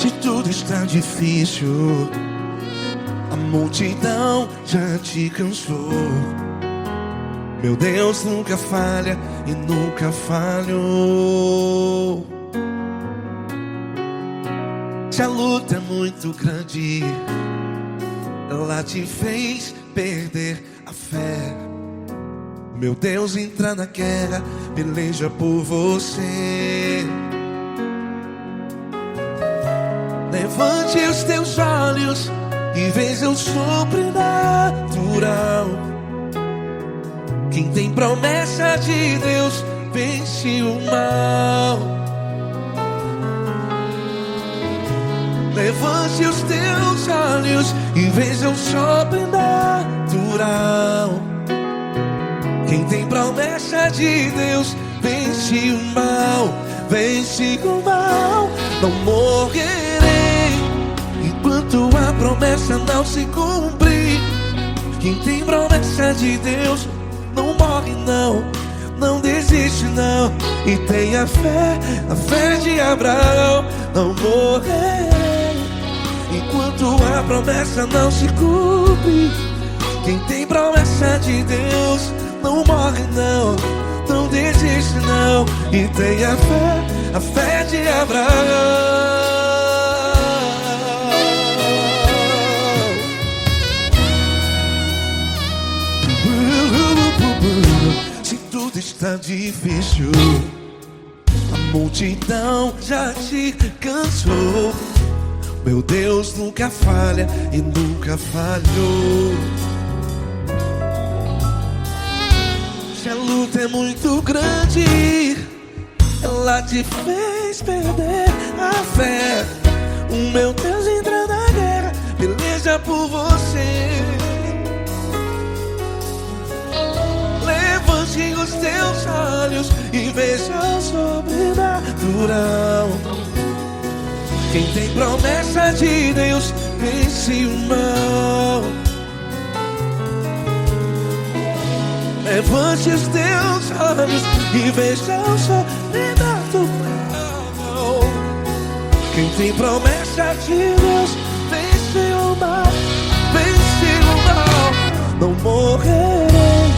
Se tudo está difícil, a multidão já te cansou. Meu Deus nunca falha e nunca falhou. Se a luta é muito grande, ela te fez perder a fé. Meu Deus entra na guerra, peleja por você. Levante os teus olhos e veja o sobrenatural. Quem tem promessa de Deus vence o mal. Levante os teus olhos e veja o sobrenatural. Quem tem promessa de Deus vence o mal. Vence o mal. Não morrerei enquanto a promessa não se cumprir. Quem tem promessa de Deus não morre não, não desiste não. E tenha fé, a fé de Abraão. Não morrerei enquanto a promessa não se cumpre. Quem tem promessa de Deus não morre não, não desiste não. E tenha fé, a fé de Abraão. Se tudo está difícil, a multidão já te cansou. Meu Deus nunca falha e nunca falhou. Se a luta é muito grande, ela te fez perder a fé. O meu Deus entra na guerra, peleja por você. Levante os teus olhos e veja o sobrenatural. Quem tem promessa de Deus vence o mal. Levante os teus olhos e veja o sobrenatural. Quem tem promessa de Deus vence o mal. Vence o mal. Não morrerei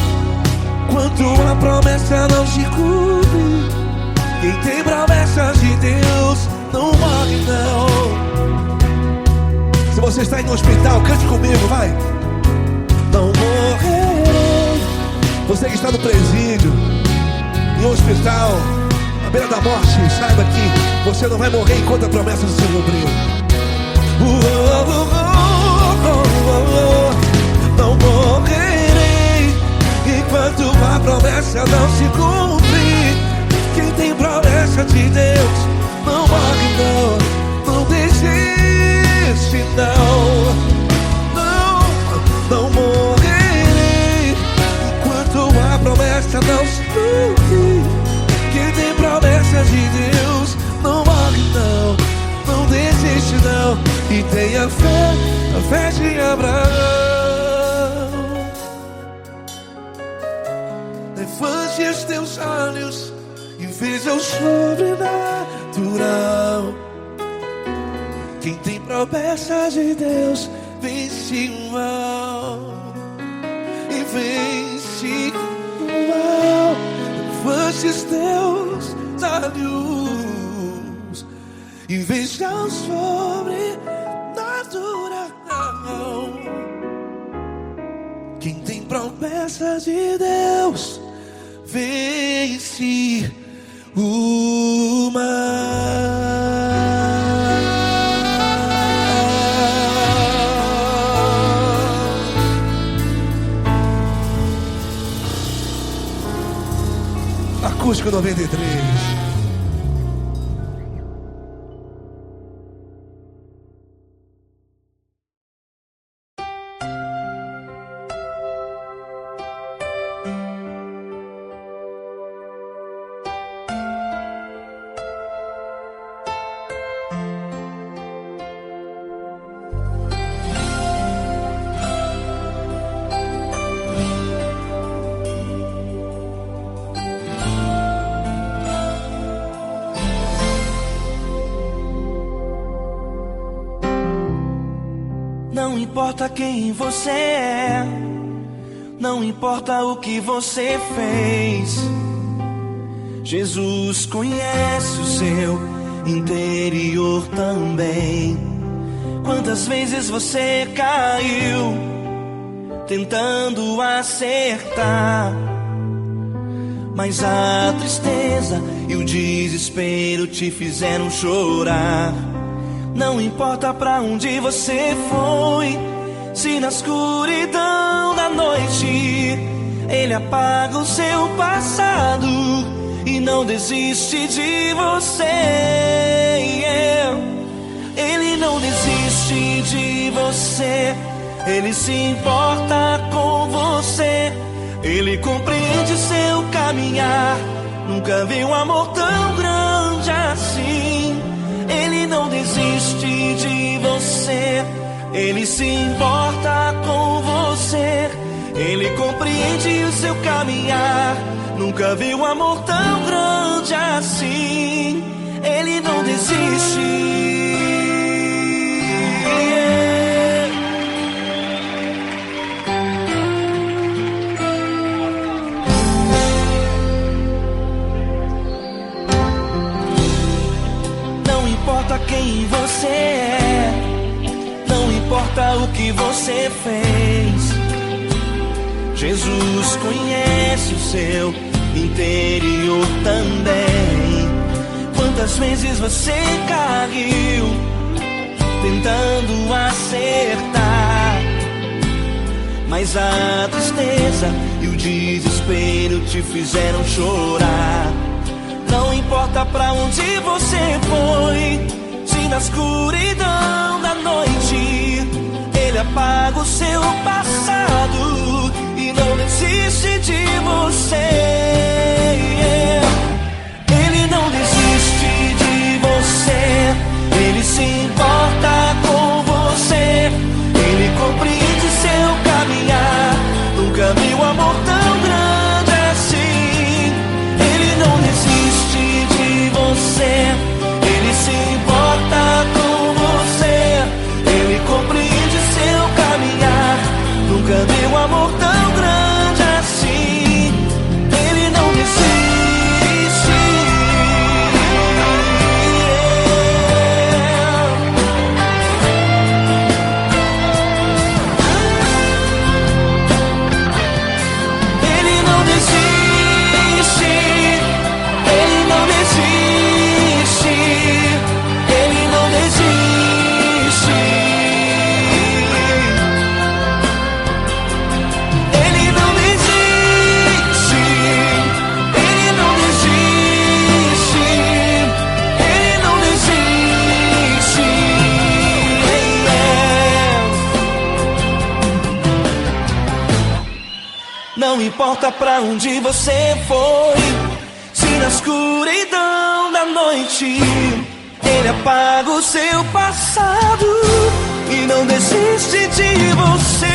enquanto a promessa não se cumpre. Quem tem promessa de Deus não morre não. Se você está aí no hospital, cante comigo, vai. Não morrerei. Você que está no presídio, em um hospital, à beira da morte, saiba que você não vai morrer enquanto a promessa não se cumpriu. Não morrerei enquanto a promessa não se cumprir. Quem tem promessa de Deus não morre não, não desiste não. Não morrerei enquanto a promessa não se cumprir. Quem tem promessa de Deus não morre não, não desiste não. E tenha fé, a fé de Abraão. Levante os teus olhos e veja o sobrenatural. Quem tem promessa de Deus vence o mal. E vence o mal. Levante os teus olhos e veja o sobrenatural. Quem tem promessa de Deus vence o mal. Acústico 93. Não importa quem você é, não importa o que você fez, Jesus conhece o seu interior também. Quantas vezes você caiu tentando acertar, mas a tristeza e o desespero te fizeram chorar. Não importa pra onde você foi, se na escuridão da noite Ele apaga o seu passado e não desiste de você. Ele não desiste de você, Ele se importa com você, Ele compreende seu caminhar. Nunca vi um amor tão grande assim. Ele não desiste de você, Ele se importa com você, Ele compreende o seu caminhar. Nunca vi um amor tão grande assim. Ele não desiste. Não importa quem você é, não importa o que você fez, Jesus conhece o seu interior também. Quantas vezes você caiu tentando acertar, mas a tristeza e o desespero te fizeram chorar. Não importa pra onde você foi, se na escuridão da noite Ele apaga o seu passado e não desiste de você. Ele não desiste de você, Ele se importa com você, Ele compreende seu caminhar. Nunca vi um amor tão grande assim. Ele não desiste de você, Ele se importa com você, Ele compreende seu caminhar. Nunca vi um amor tão grande assim. Ele não desiste. Ele não desiste. Ele não desiste. Ele não desiste. Ele não desiste. Ele não desiste. Ele não desiste. Não importa pra onde você foi, se na escuridão da noite Ele apaga o seu passado e não desiste de você.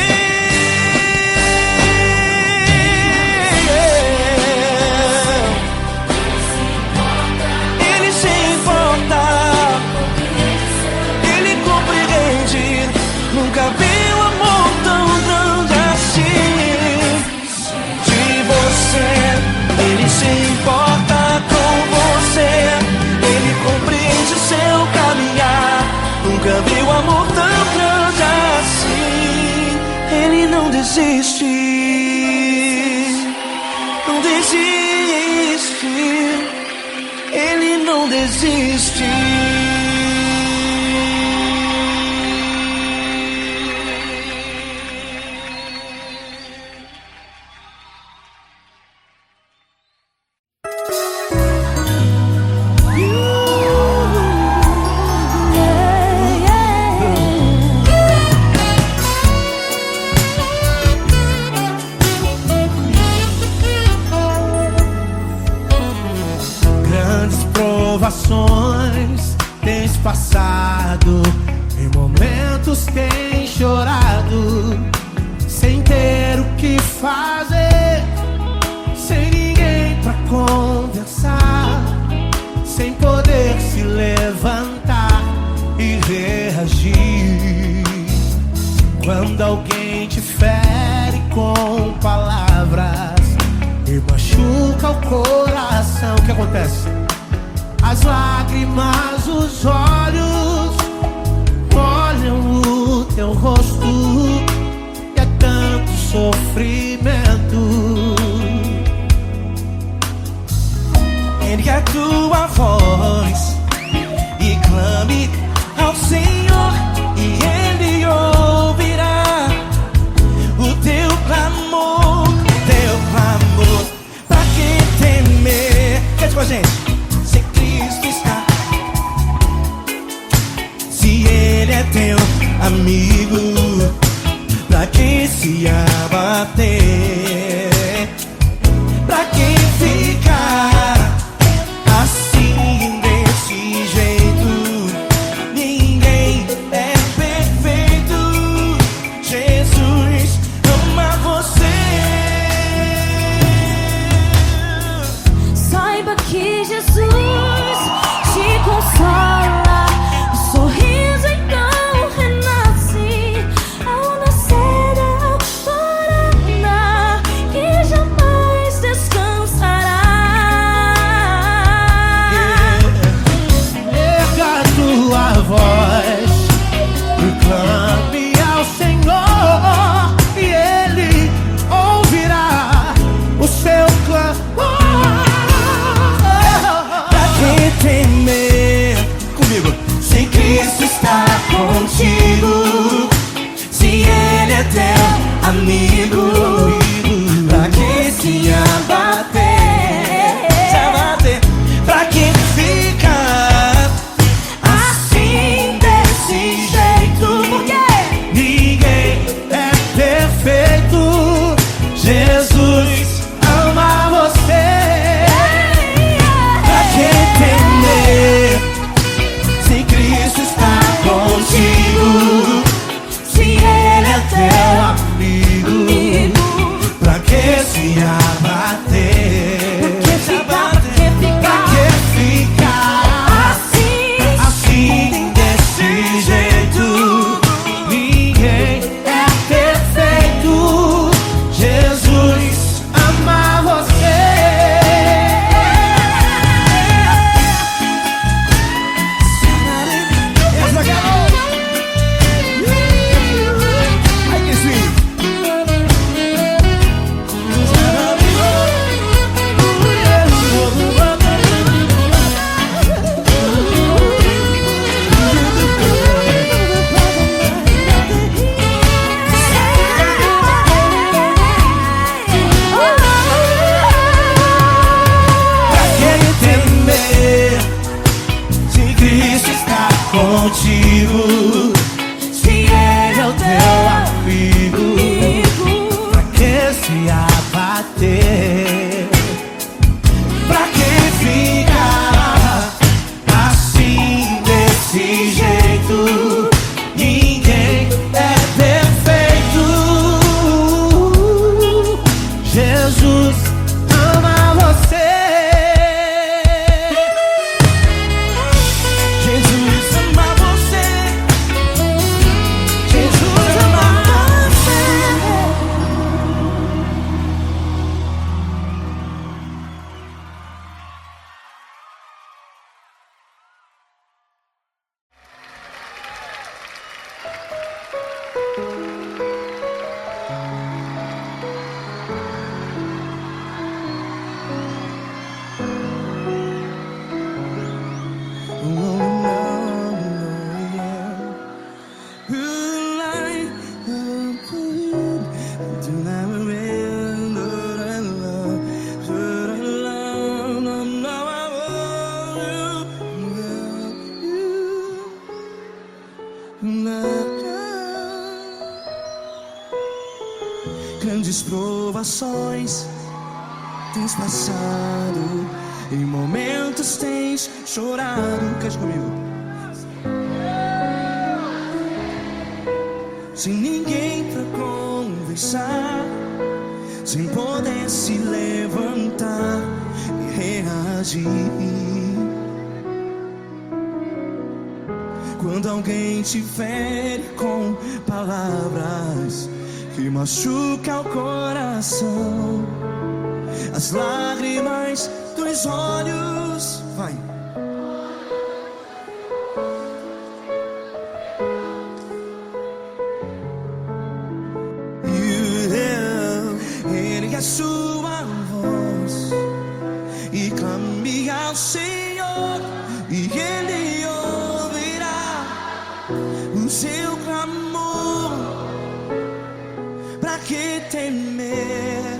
Ele se importa, Ele compreende. Nunca vi um amor tão grande assim. De você, Ele se importa com você, Ele compreende o seu caminhar. Nunca vi um amor tão grande assim. Ele não desiste, não desiste. Ele não desiste. Grandes provações tens passado, em momentos tens chorado, sem ter o que fazer, sem ninguém pra conversar, sem poder se levantar e reagir. acontece? As lágrimas, os olhos molham o teu rosto, e é tanto sofrimento. Ergue a tua voz e clame ao Senhor, e Ele ouvirá o teu clamor, Pra que temer? Cante com a gente. Se Cristo está, se Ele é teu amigo, pra que se abater? Pra que ficar assim, desse jeito? Ninguém é perfeito. Jesus ama você. Saiba que Jesus te consola. O sorriso então renasce ao nascer da alvorada, que jamais descansará. Erga a tua voz, proclame ao Senhor, e Ele ouvirá o seu clamor. Pra que temer? Comigo. Se Cristo está contigo, se Ele é teu amigo, pra que se abater? Se abater. Pra que ficar assim, desse jeito? Por quê? Ninguém é perfeito. Jesus ama você. Pra que temer? Se Cristo está contigo, se Ele é teu amigo, pra que se abater? Pra que ficar assim, desse jeito? Ninguém é perfeito. Jesus ama você. Essa garota. Ai, que sim. Pra que temer? Se Cristo está contigo, se Ele é o teu amigo, Pra que se abater? pra que ficar assim, desse jeito? Ninguém é perfeito. Jesus ama você. Jesus ama você. Jesus ama você. Grandes provações tens passado, em momentos tens chorado. Cante comigo. Sem ninguém pra conversar, sem poder se levantar e reagir. Quando alguém te fere com palavras que machuca o coração, as lágrimas dos olhos. Vai. Ele é sua voz e clame ao Senhor, e Ele ouvirá o seu clamor. Pra que temer,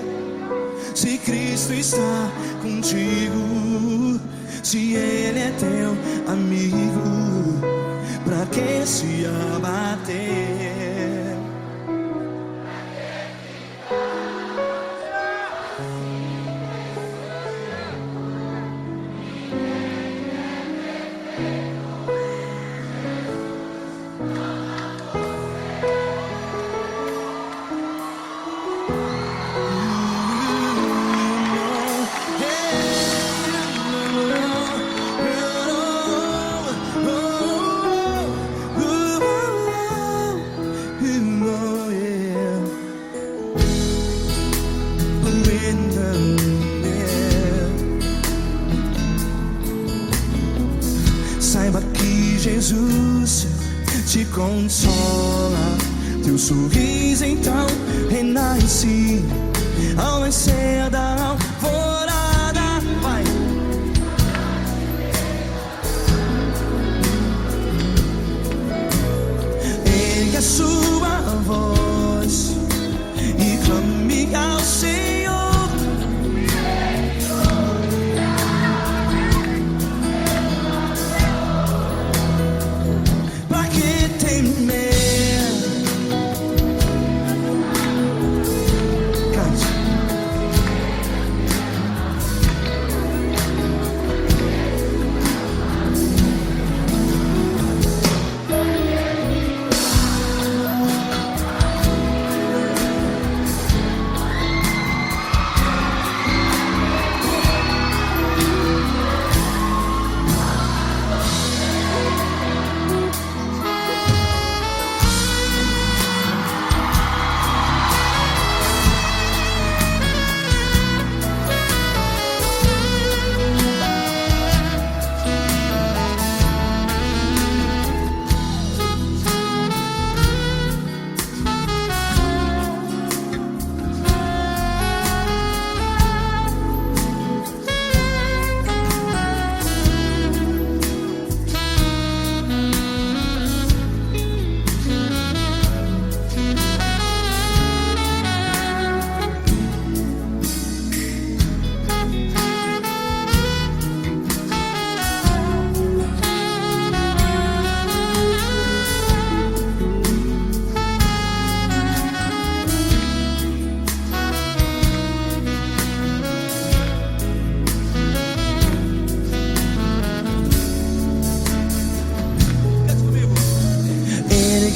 se Cristo está contigo? Se Ele é teu amigo, pra que se abater? Saiba que Jesus te consola, teu sorriso então renasce ao nascer da alvorada. Vai. Ele é sua voz e clame ao Senhor. Pra que temer?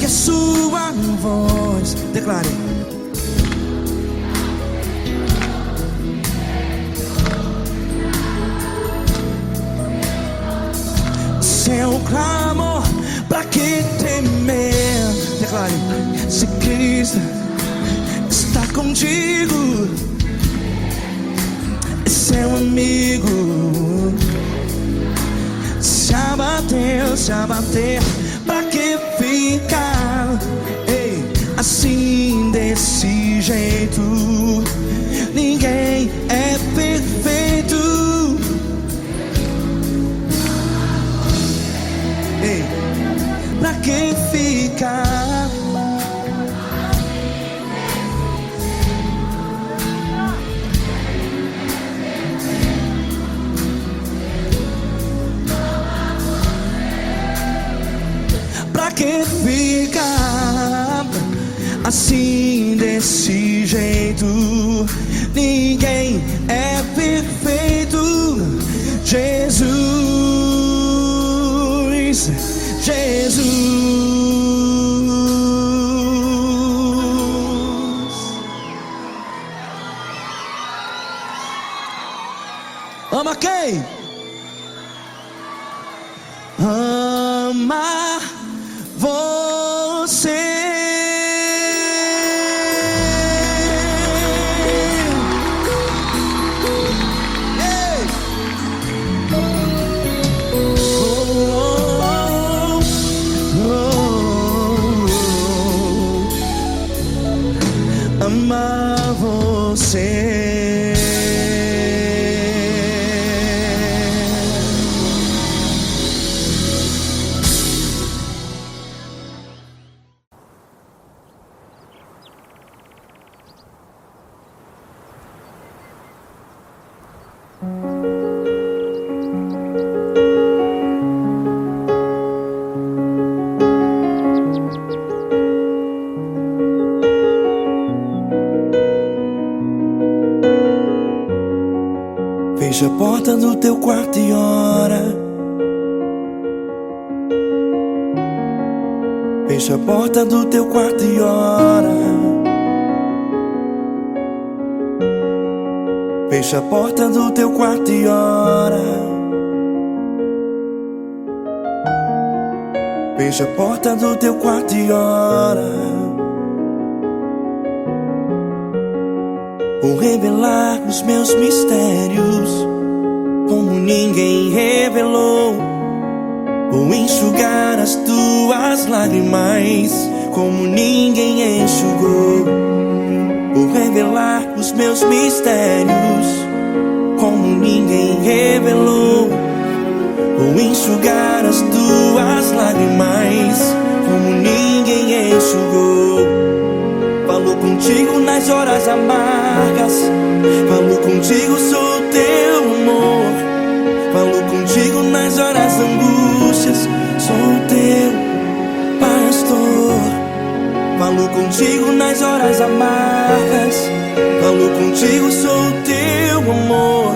Que a sua voz declare. Seu clamor, pra que temer? Declare. Se Cristo está contigo, é seu amigo. Se abater, pra que ficar, ei, assim desse jeito? Ninguém é perfeito. Ei, pra que ficar? Pra que ficar assim desse jeito? Ninguém é perfeito. Jesus, Jesus. Ama quem? Ama você. Ei. porta do teu quarto e ora. Fecha a porta do teu quarto e ora. Fecha a porta do teu quarto e ora. Fecha a porta do teu quarto e ora. Vou revelar os meus mistérios como ninguém revelou. Vou enxugar as tuas lágrimas como ninguém enxugou. Vou revelar os meus mistérios como ninguém revelou. Vou enxugar as tuas lágrimas como ninguém enxugou. Falo contigo nas horas amargas, falo contigo, sou teu amor. Falo contigo nas horas angústias, sou teu pastor. Falo contigo nas horas amargas, falo contigo, sou teu amor.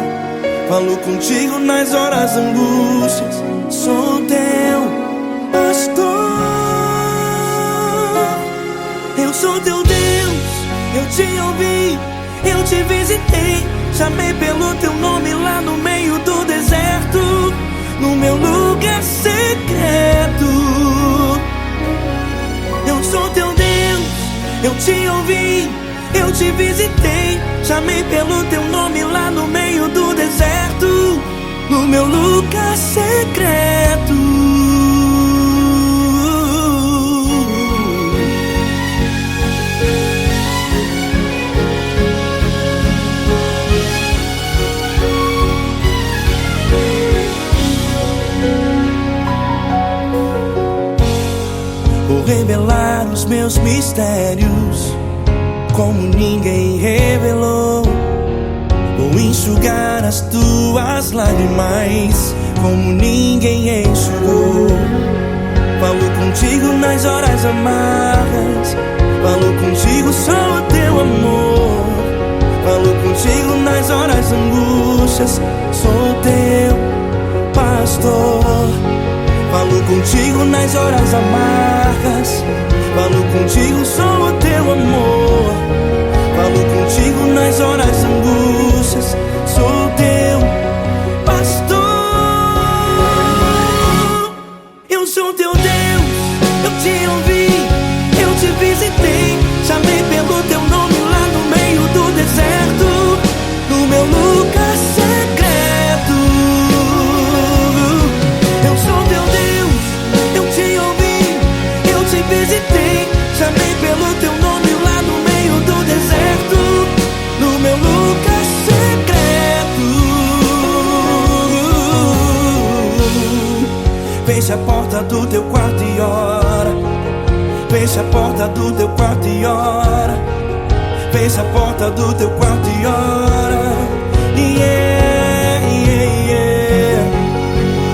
Falo contigo nas horas angústias, sou teu pastor. Eu sou teu Deus, eu te ouvi, eu te visitei. Chamei pelo teu nome lá no meio do deserto, no meu lugar secreto. Eu sou teu Deus, eu te ouvi, eu te visitei. Chamei pelo teu nome lá no meio do deserto, no meu lugar secreto. Vou revelar os meus mistérios como ninguém revelou. Vou enxugar as tuas lágrimas como ninguém enxugou. Falo contigo nas horas amargas, falo contigo, sou teu amor. Falo contigo nas horas angústias, sou teu pastor. Falo contigo nas horas amargas, falo contigo, sou o teu amor. Falo contigo nas horas angústias, sou teu pastor. Eu sou teu Deus, eu te ouvi, eu te visitei. Chamei pelo teu nome lá no meio do deserto, no meu lugar secreto. Eu sou teu Deus, eu te ouvi, eu te visitei. Chamei pelo teu nome lá no meio do deserto, no meu lugar secreto. Fecha a porta do teu quarto e ora. Fecha a porta do teu quarto e ora. Fecha a porta do teu quarto e ora. Yeah, yeah, yeah.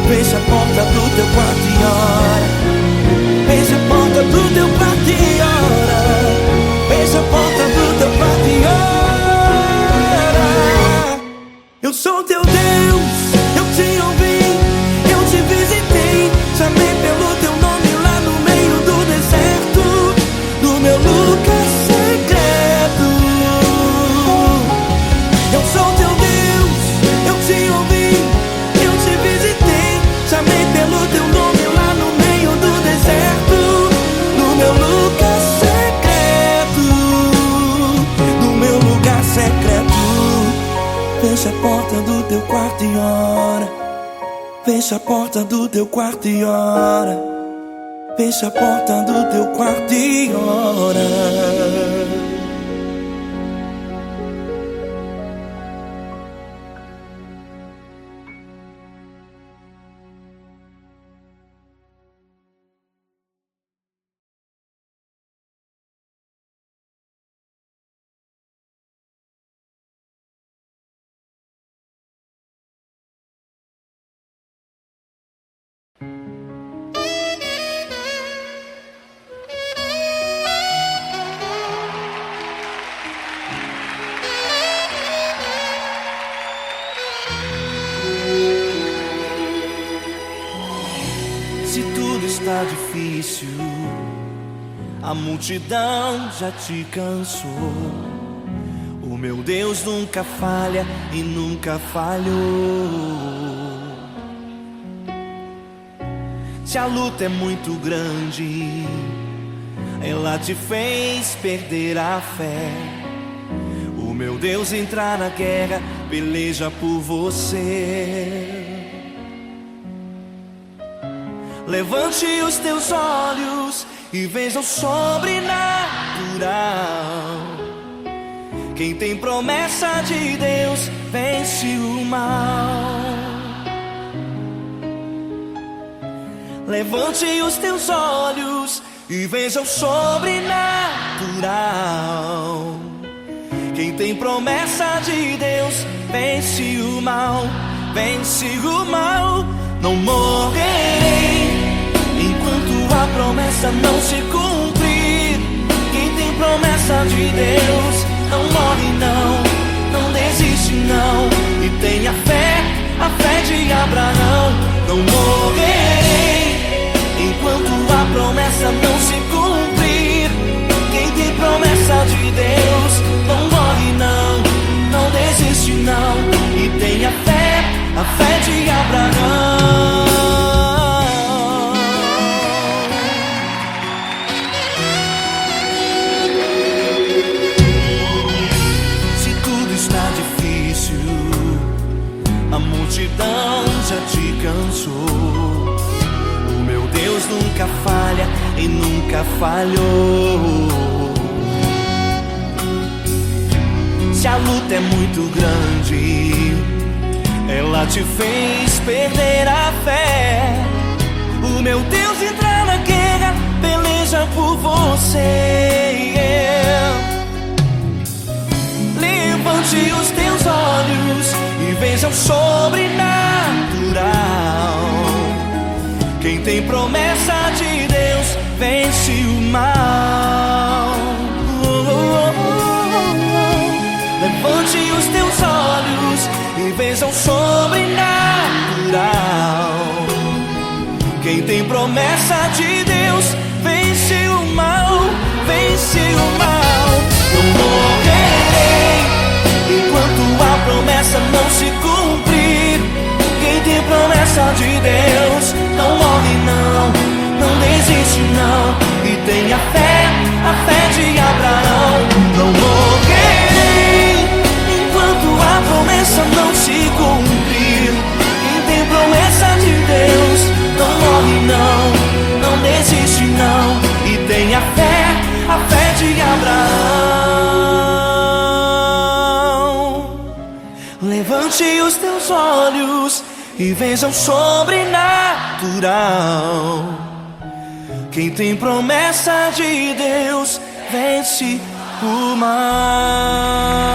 Fecha a porta do teu quarto e ora. Fecha a porta do teu quarto e ora. Fecha a porta do teu quarto e ora. Eu sou teu Deus, eu te ouvi, eu te visitei. Chamei pelo teu nome lá no meio do deserto, no meu lugar secreto. Eu sou teu Deus, eu te ouvi, eu te visitei. Chamei pelo teu nome lá no meio do deserto, no meu lugar secreto, no meu lugar secreto. Fecha a porta do teu quarto e ora. Fecha a porta do teu quarto e ora. Fecha a porta do teu quarto e ora. tudo está difícil, a multidão já te cansou. O meu Deus nunca falha e nunca falhou. Se a luta é muito grande, ela te fez perder a fé. O meu Deus entrar na guerra, peleja por você. Levante os teus olhos e veja o sobrenatural. Quem tem promessa de Deus vence o mal. Levante os teus olhos e veja o sobrenatural. Quem tem promessa de Deus vence o mal, vence o mal. Não morrerei enquanto a promessa não se cumprir. Quem tem promessa de Deus não morre não, não desiste não. E tenha fé, a fé de Abraão. Não morrerei enquanto a promessa não se cumprir. Quem tem promessa de Deus não morre não, não desiste não. E tenha fé, a fé de Abraão. Se tudo está difícil, a multidão já te cansou. O meu Deus nunca falha e nunca falhou. Se a luta é muito grande, ela te fez perder a fé. O meu Deus entra na guerra, peleja por você. Levante os teus olhos e veja o sobrenatural. Quem tem promessa de Deus vence o mal. Levante os teus olhos e veja o sobrenatural. Quem tem promessa de Deus vence o mal, vence o mal. Não morrerei enquanto a promessa não se cumprir. Quem tem promessa de Deus não morre não, não desiste não. E tenha fé, a fé de Abraão. Não morrerei enquanto a promessa não se cumprir. Quem tem promessa de Deus não morre não, não desiste não. E tenha fé, a fé de Abraão. Levante os teus olhos e veja o sobrenatural. Quem tem promessa de Deus vence o mal.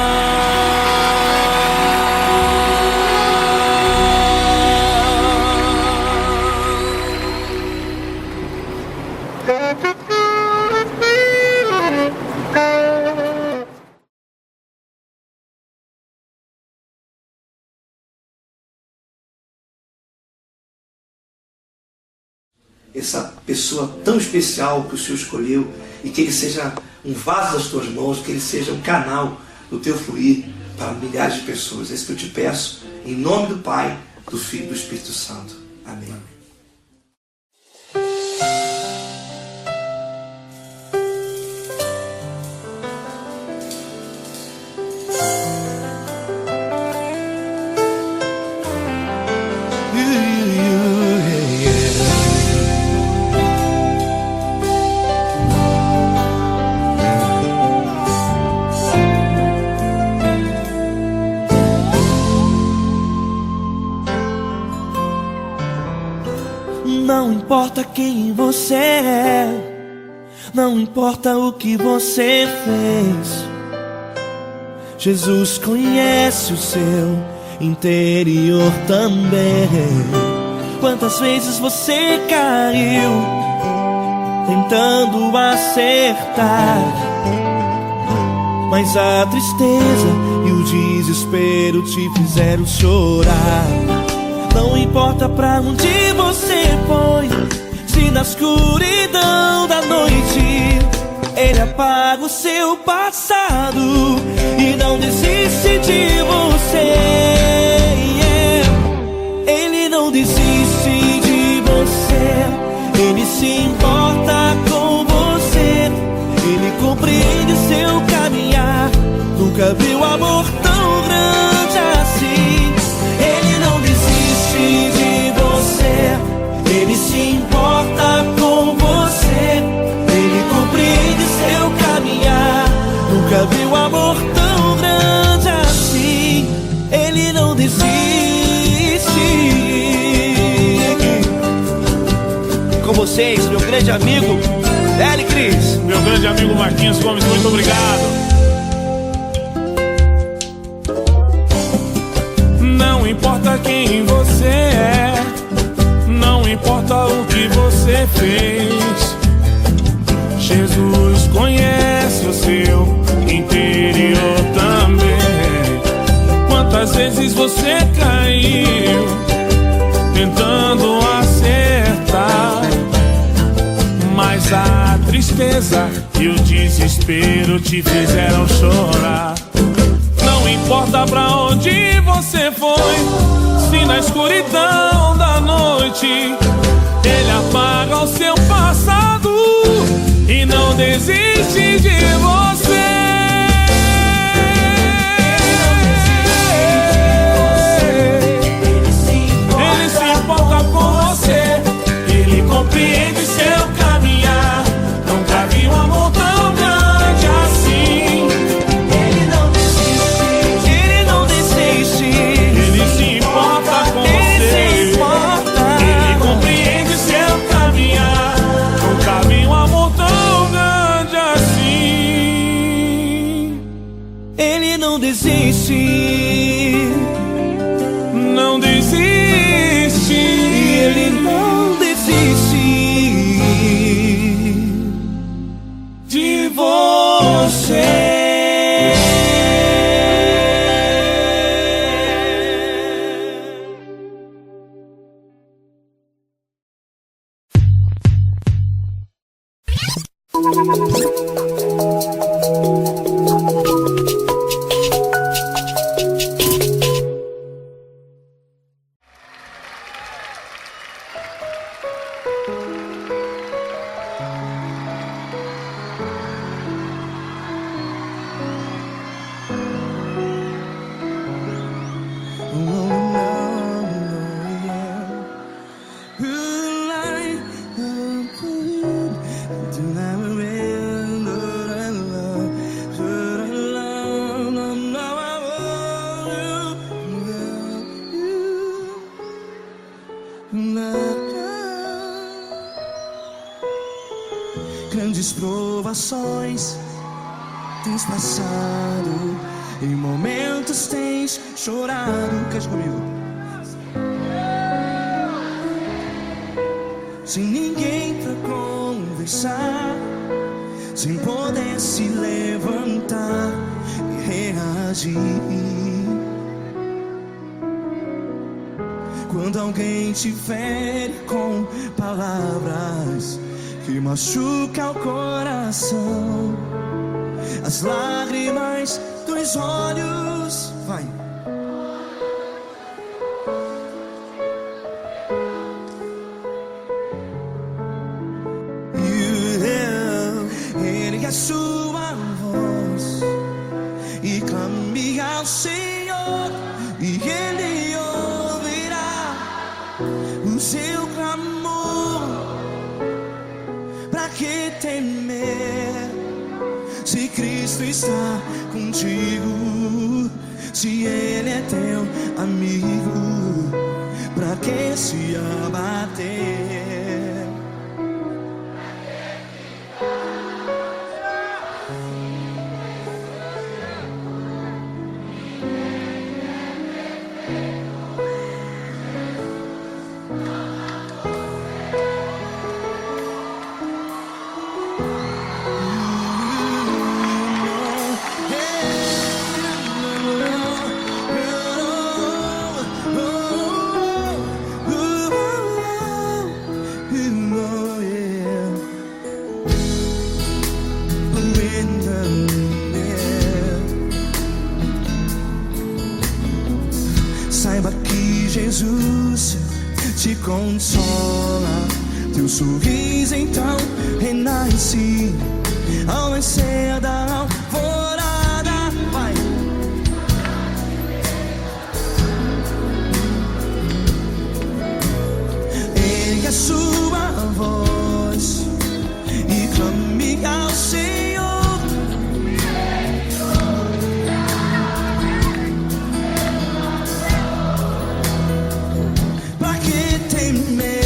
Essa pessoa tão especial que o Senhor escolheu, e que ele seja um vaso das tuas mãos, que ele seja um canal do teu fluir para milhares de pessoas. É isso que eu te peço, em nome do Pai, do Filho e do Espírito Santo. Amém. Não importa quem você é, não importa o que você fez, Jesus conhece o seu interior também. Quantas vezes você caiu tentando acertar, mas a tristeza e o desespero te fizeram chorar. Não importa pra onde você foi, se Se na escuridão da noite Ele apaga o seu passado e não desiste de você. Ele não desiste de você. Ele se importa com você. Ele compreende seu caminhar. Nunca viu amor tão grande assim. Ele não desiste de você. Ele se importa com você. Ele compreende seu caminhar. Nunca viu amor tão grande assim. Ele não desiste. Com vocês, meu grande amigo L. Cris. Meu grande amigo Marquinhos Gomes, muito obrigado. Não importa quem você é, não importa o que você fez, Jesus conhece o seu interior também. Quantas vezes você caiu tentando acertar, mas a tristeza e o desespero te fizeram chorar. Não importa pra onde você foi, se na escuridão da noite Ele apaga o seu passado e não desiste de você. Ele se importa com você. Ele compreende seu caminhar. Nunca vi um amor tão grande assim. Ele não desiste. Ele não desiste. Ele se importa com você. Ele compreende seu caminhar. Nunca vi um amor tão grande assim. Ele não desiste. Não desiste. Ele não desiste de você. Grandes provações tens passado, em momentos tens chorado. Cante comigo. Sem ninguém pra conversar, sem poder se levantar e reagir. Quando alguém te fere com palavras que machuca o coração, as lágrimas dos olhos, vai. Ergue a sua voz e clame ao Senhor, e Ele ouvirá o seu clamor. Pra que temer, se Cristo está contigo? Se Ele é teu amigo, pra que se abater? Jesus te consola. Teu sorriso então renasce ao nascer da alvorada. Vai. Ergue a sua voz e clame ao Senhor. Pra que temer?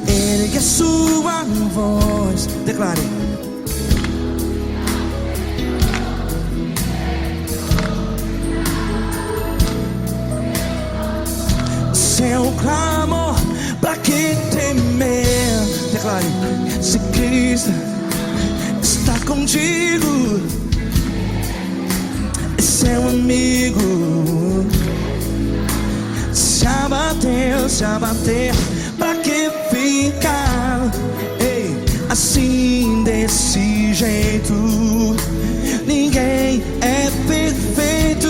Ergue a sua voz, declare. Seu clamor, pra que temer? Declare. Se Cristo está contigo, é seu amigo. Se abater, pra que ficar, ei, assim desse jeito? Ninguém é perfeito.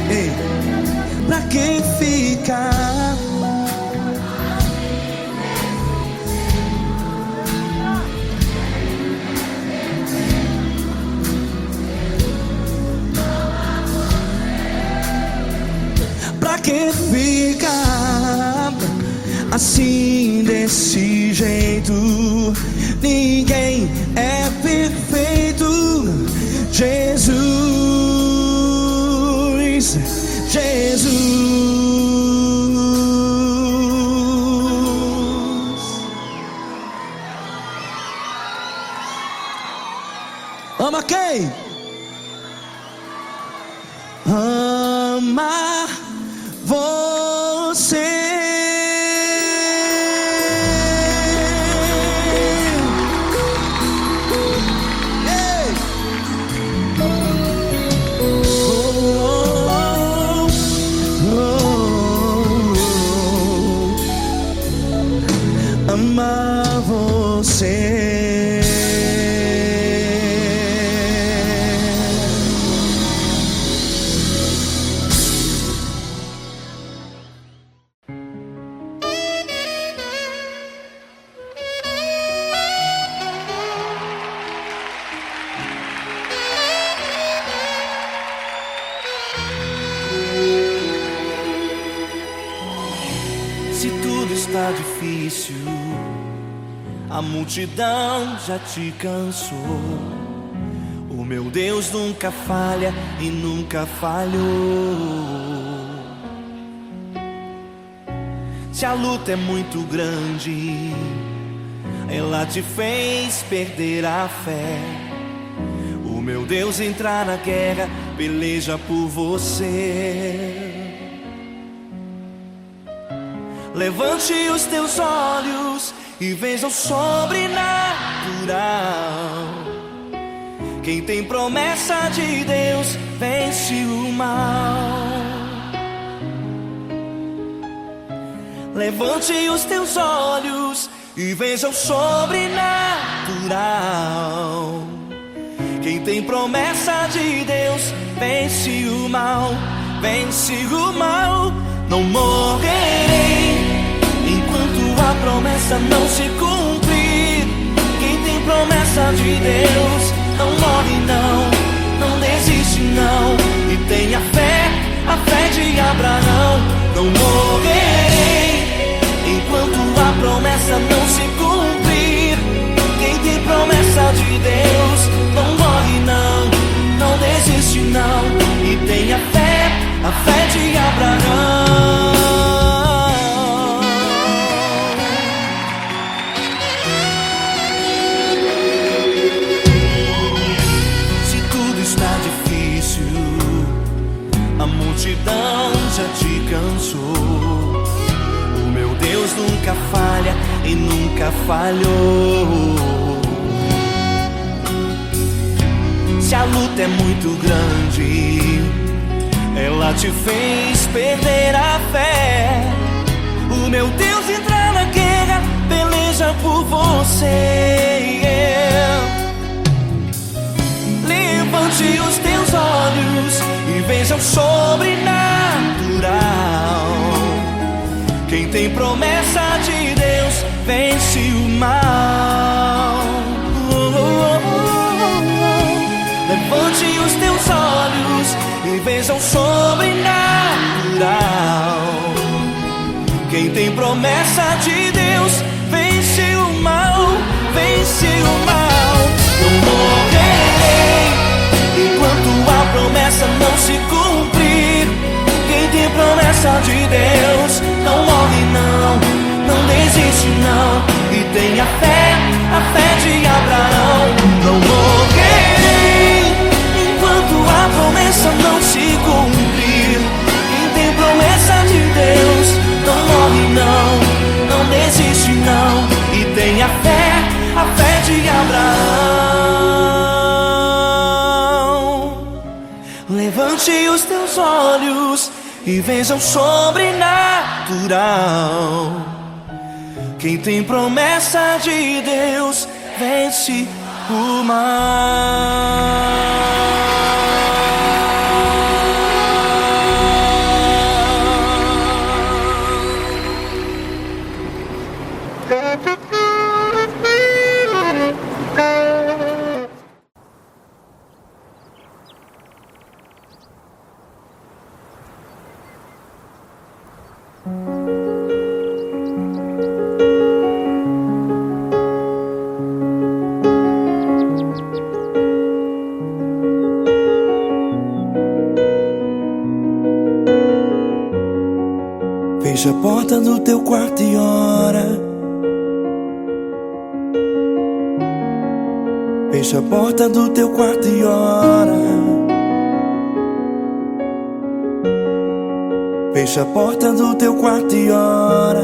Ei, pra que ficar? Pra que ficar assim desse jeito? Ninguém é perfeito. Jesus, Jesus. Ama quem? Ama você. Ei. Ama você. Se tudo está difícil, a multidão já te cansou. O meu Deus nunca falha e nunca falhou. Se a luta é muito grande, ela te fez perder a fé. O meu Deus entra na guerra, peleja por você. Levante os teus olhos e veja o sobrenatural. Quem tem promessa de Deus vence o mal. Levante os teus olhos e veja o sobrenatural. Quem tem promessa de Deus vence o mal, vence o mal. Não morrerei enquanto a promessa não se cumprir. Quem tem promessa de Deus não morre não, não desiste não. E tenha fé, a fé de Abraão. Não morrerei enquanto a promessa não se cumprir. Quem tem promessa de Deus não morre não, não desiste não. E tenha fé, a fé de Abraão. Se tudo está difícil, a multidão já te cansou. O meu Deus nunca falha e nunca falhou. Se a luta é muito grande, ela te fez perder a fé. O meu Deus entra na guerra, peleja por você. Levante os teus olhos e veja o sobrenatural. Quem tem promessa de Deus vence o mal. Levante os teus olhos e veja o sobrenatural. Quem tem promessa de Deus vence o mal, vence o mal. Não morrerei enquanto a promessa não se cumprir. Quem tem promessa de Deus não morre não, não desiste não. E tenha fé, a fé de Abraão. Não morrerei enquanto a promessa não se cumprir. Quem tem promessa de Deus não morre não, não desiste não. E tenha fé, a fé de Abraão. Levante os teus olhos e veja o sobrenatural. Quem tem promessa de Deus vence o mal. Fecha a porta do teu quarto e ora. Fecha a porta do teu quarto e ora. Fecha a porta do teu quarto e ora.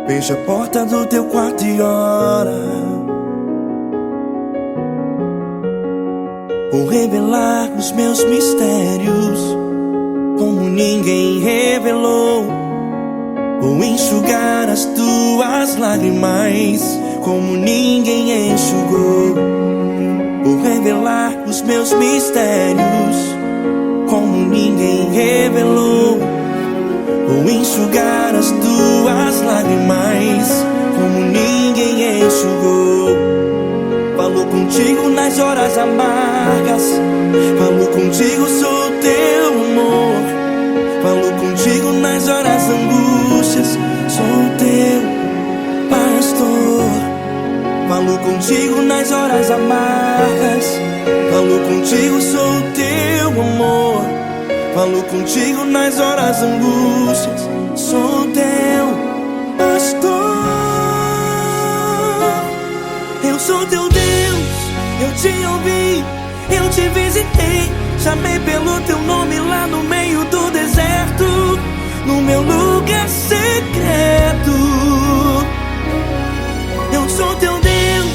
Fecha a porta do teu quarto e ora. Vou revelar os meus mistérios como ninguém revelou. Vou enxugar as tuas lágrimas como ninguém enxugou. Vou revelar os meus mistérios como ninguém revelou. Vou enxugar as tuas lágrimas como ninguém enxugou. Falou contigo nas horas amargas, falou contigo, sou teu amor. Falou contigo nas horas angústias, sou teu pastor. Falou contigo nas horas amargas, falou contigo, sou teu amor. Falou contigo nas horas angústias, sou teu pastor. Eu sou teu Deus, eu te ouvi, eu te visitei. Chamei pelo teu nome lá no meio do deserto, no meu lugar secreto. Eu sou teu Deus,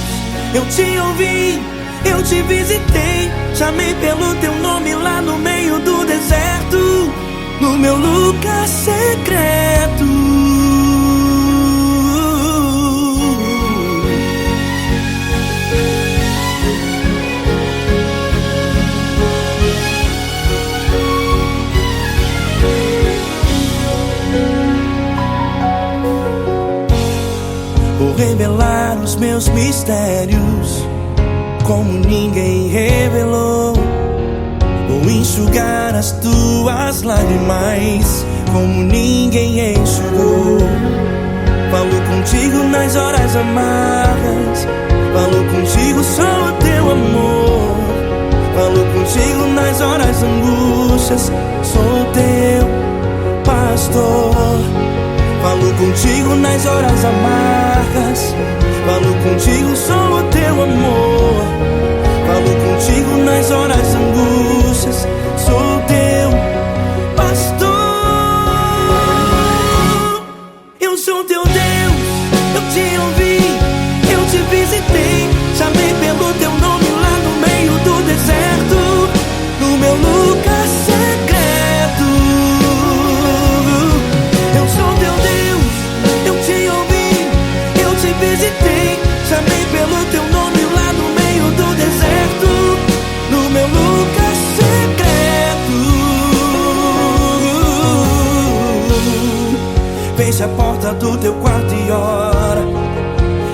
eu te ouvi, eu te visitei. Chamei pelo teu nome lá no meio do deserto, no meu lugar secreto. Vou revelar os meus mistérios como ninguém revelou. Vou enxugar as tuas lágrimas como ninguém enxugou. Falo contigo nas horas amargas, falo contigo só o teu amor. Falo contigo nas horas angústias, sou teu pastor. Falo contigo nas horas amargas, falo contigo só o teu amor. Falo contigo nas horas angústias, sou teu pastor. Eu sou teu Deus, eu te ouvi, eu te visitei. Chamei pelo teu nome lá no meio do deserto, no meu lugar secreto. Eu sou teu Deus, eu te ouvi, eu te visitei. Chamei pelo teu nome lá no meio do deserto, no meu lugar secreto. Fecha a porta do teu quarto e ora.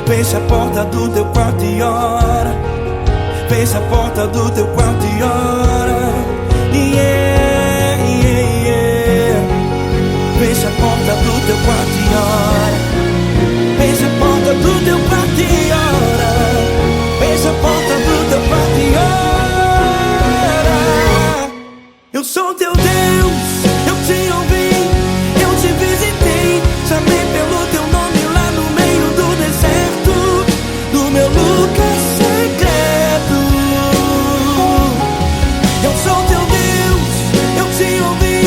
Fecha a porta do teu quarto e ora. Fecha a porta do teu quarto e ora. Yeah, yeah, yeah. Fecha a porta do teu quarto e ora. Fecha a porta do teu quarto e ora. Fecha a porta do teu quarto e ora. Eu sou teu Deus, eu te ouvi, eu te visitei. Chamei pelo teu nome lá no meio do deserto, no meu lugar secreto. Eu sou teu Deus, eu te ouvi,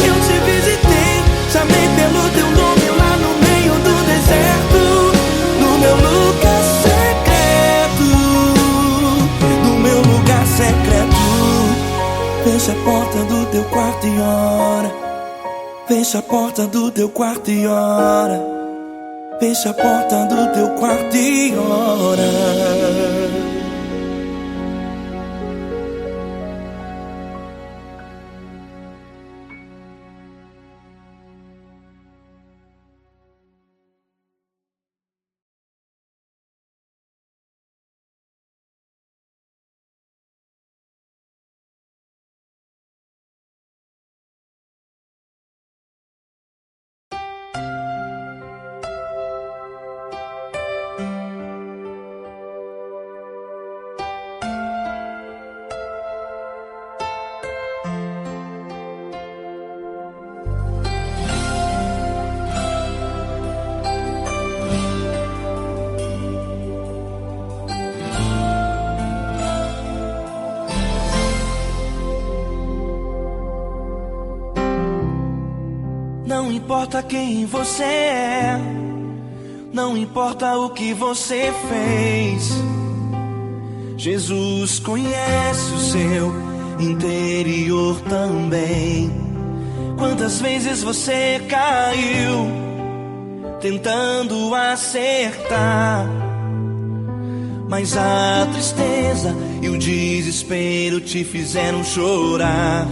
eu te visitei. Chamei pelo teu nome lá no meio do deserto, no meu lugar secreto, no meu lugar secreto. Fecha a porta do teu quarto e ora. Fecha a porta do teu quarto e ora. Fecha a porta do teu quarto e ora. Não importa quem você é, não importa o que você fez, Jesus conhece o seu interior também. Quantas vezes você caiu tentando acertar, mas a tristeza e o desespero te fizeram chorar.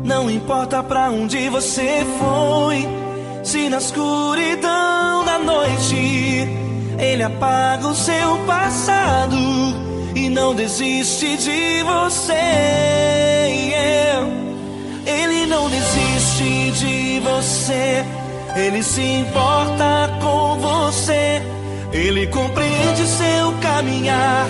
Não importa pra onde você foi, se na escuridão da noite Ele apaga o seu passado e não desiste de você. Ele não desiste de você, Ele se importa com você. Ele compreende seu caminhar,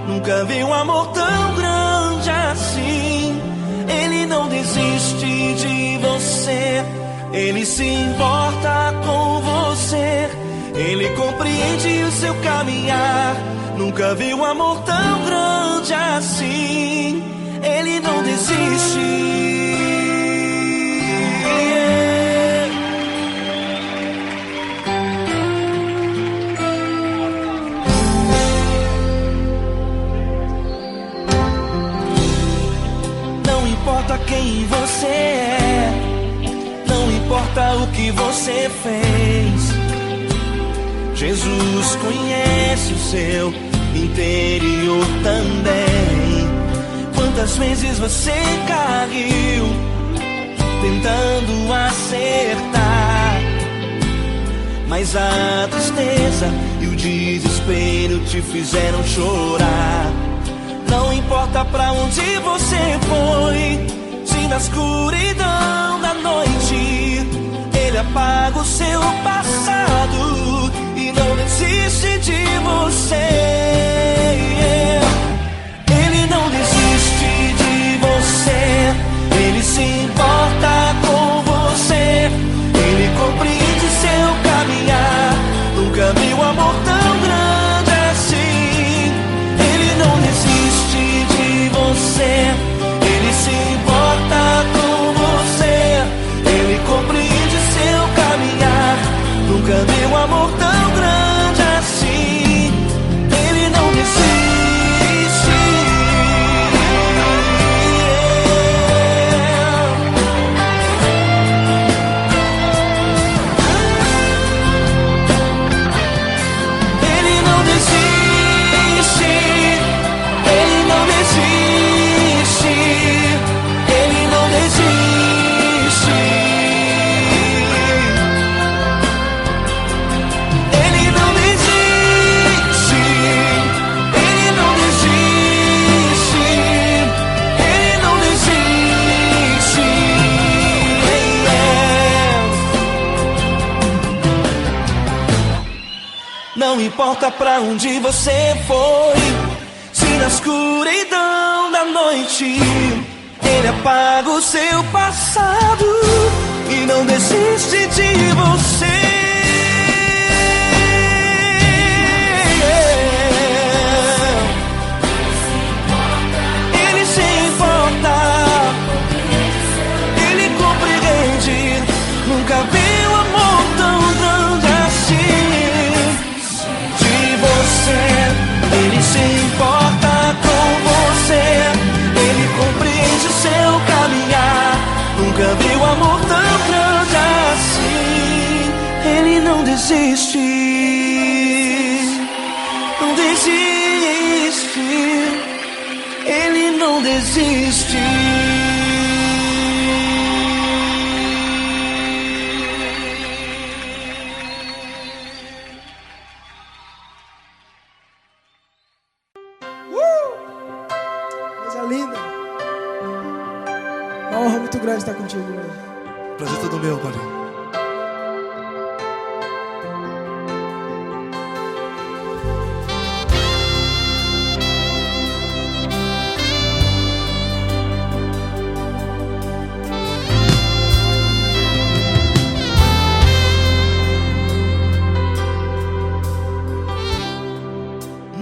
nunca vi um amor tão grande assim. Ele não desiste de você, Ele se importa com você. Ele compreende o seu caminhar, nunca vi um amor tão grande assim. Ele não desiste. Não importa quem você é, você fez. Jesus conhece o seu interior também. Quantas vezes você caiu tentando acertar, mas a tristeza e o desespero te fizeram chorar. Não importa pra onde você foi, se na escuridão da noite Ele apaga o seu passado e não desiste de você. Ele não desiste de você, Ele se importa com você, Ele compreende seu caminhar. Nunca vi um amor tão grande assim. Ele não desiste de você, Ele se importa com você, Ele compreende seu caminhar. Nunca vi um amor tão grande assim. Ele não desiste. Não importa pra onde você foi, se na escuridão da noite Ele apaga o seu passado e não desiste de você. Ele se importa, Ele compreende. Nunca vi um amor tão grande assim. Ele se importa com você, Ele compreende seu caminhar. Nunca vi um amor tão grande assim. Ele não desiste, não desiste, Ele não desiste. Linda, uma honra muito grande estar contigo hoje. Prazer todo meu, Paulinho.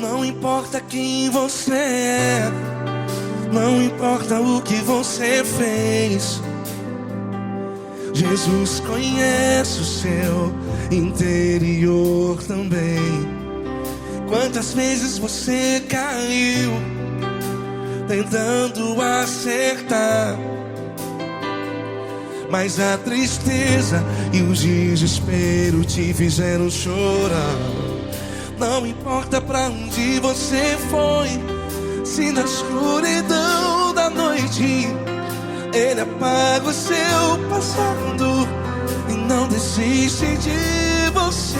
Não importa quem você é, não importa o que você fez, Jesus conhece o seu interior também. Quantas vezes você caiu tentando acertar, mas a tristeza e o desespero te fizeram chorar. Não importa pra onde você foi, se na escuridão da noite Ele apaga o seu passado e não desiste de você.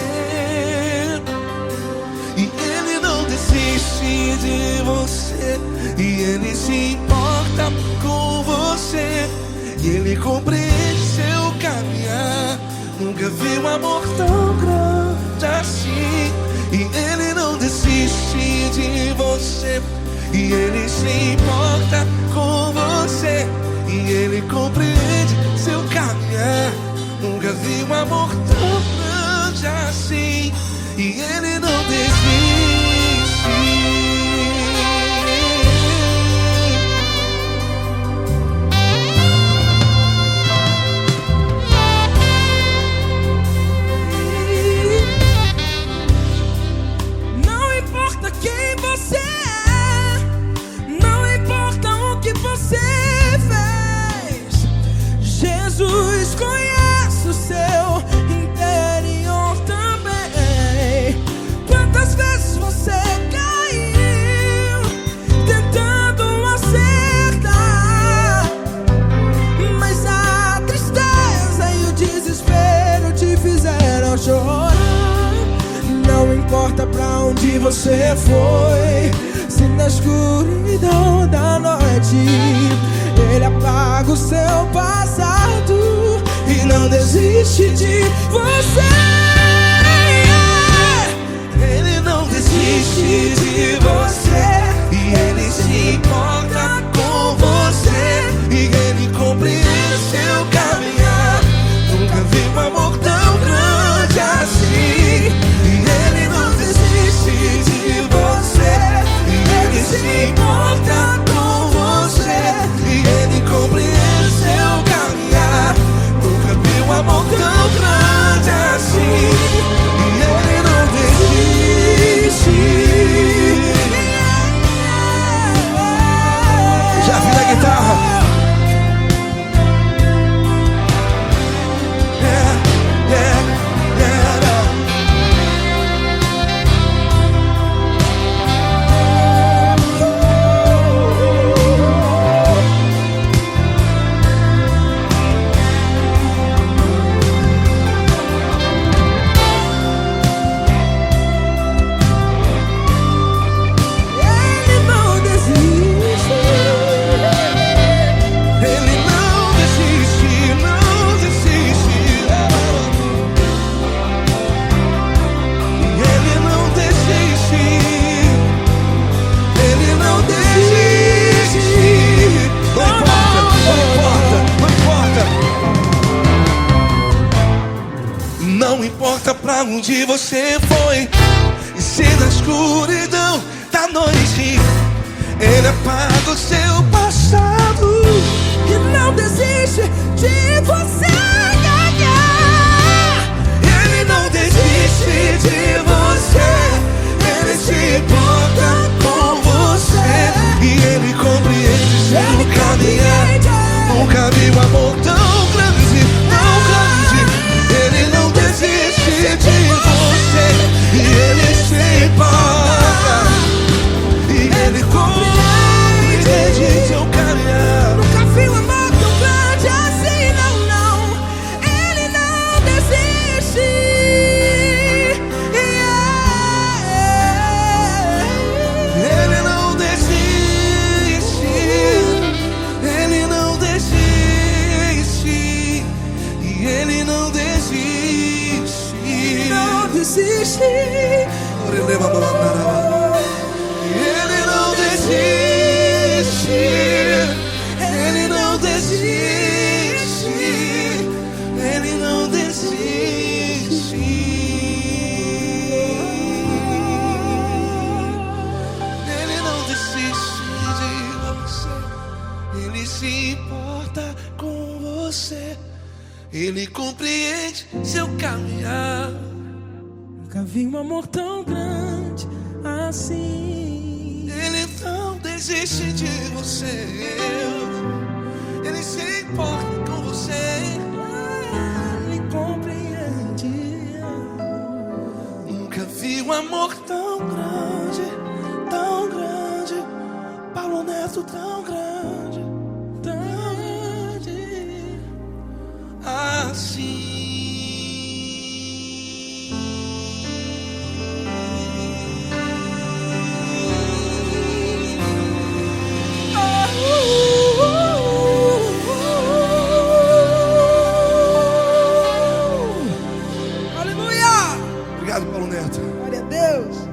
E Ele não desiste de você, e Ele se importa com você, e Ele compreende seu caminhar. Nunca vi um amor tão grande assim. E Ele não desiste de você, e Ele se importa com você, e Ele compreende seu caminhar. Nunca vi um amor tão grande assim. E Ele não desiste. Não importa quem você é, não importa o que você fez, Jesus conhece o seu onde você foi. Se na escuridão da noite Ele apaga o seu passado e não desiste de você. Ele não desiste de você, e Ele se importa com você, e Ele compreende seu caminhar. Nunca vi um amor tão grande assim. E Ele não desiste de você, e Ele se importa com você, e Ele compreende seu caminhar. Nunca vi um amor tão grande assim. E Ele não desiste. Já vi na guitarra. Não importa pra onde você foi, e se na escuridão da noite Ele apaga o seu passado E não desiste de você. Ele não desiste de você, Ele se importa com você, e Ele compreende seu caminhar. Nunca vi um amor tão grande, tão grande. Ele não desiste de você, e Ele se importa, e Ele compreende seu caminhar. Nunca vi um amor tão grande assim, não, não. Ele não desiste. Ele não desiste, Ele não desiste, e Ele não desiste. Não desiste. Ele não desiste, Ele não desiste, Ele não desiste. Ele não desiste de você, Ele se importa com você, Ele compreende seu caminhar. Nunca vi um amor tão grande assim. Ele não desiste de você, Ele se importa com você, Ele compreende. Nunca vi um amor tão grande, tão grande. Paulo Neto tão grande, Tão grande. assim. Aleluia. Obrigado, Paulo Neto. Glória a Deus.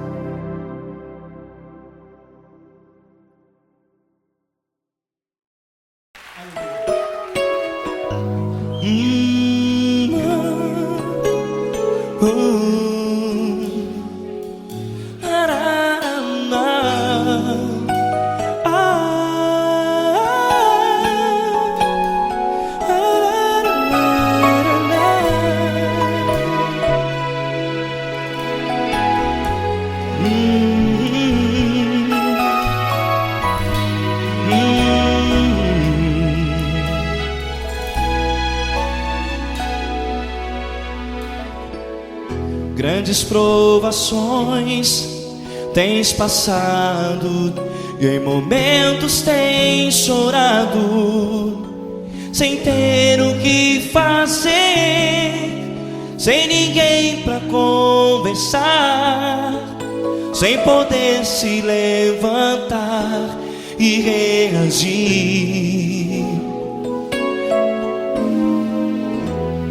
Grandes provações tens passado, e em momentos tens chorado, sem ter o que fazer, sem ninguém pra conversar. sem poder se levantar e reagir.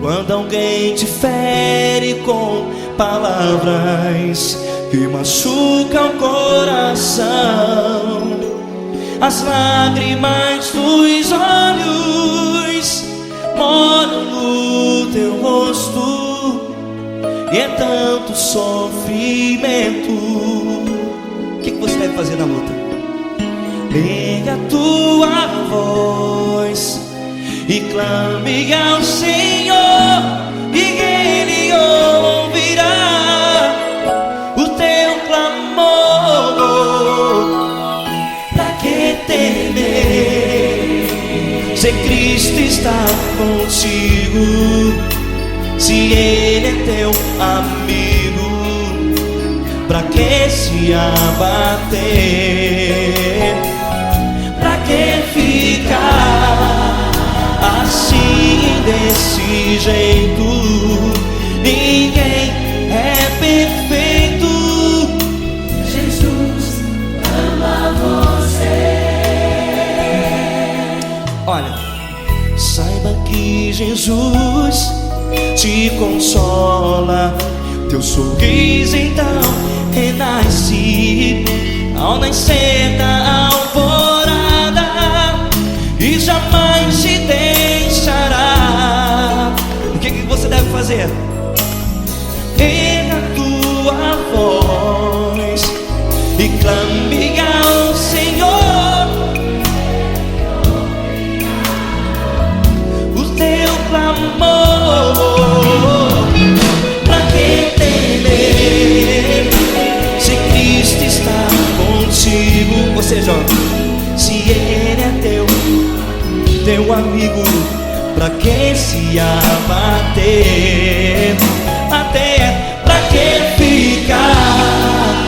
Quando alguém te fere com palavras que machucam o coração, as lágrimas dos olhos moram no teu rosto, e é tanto sofrimento. O que você deve fazer na luta? Pega a tua voz e clame ao Senhor, e Ele ouvirá o teu clamor. Pra que temer, se Cristo está contigo, se Ele é teu amigo? Pra que se abater? Pra que ficar assim, desse jeito? Ninguém é perfeito. Jesus ama você. Olha, saiba que Jesus te consola. Teu sorriso então renasce ao nascer da alvorada, e jamais te deixará. O que você deve fazer? Erga a tua voz e clame ao Senhor, o teu clamor. Pra que temer, se Cristo está contigo? Ou seja, se Ele é teu amigo, pra que se abater? Até pra que ficar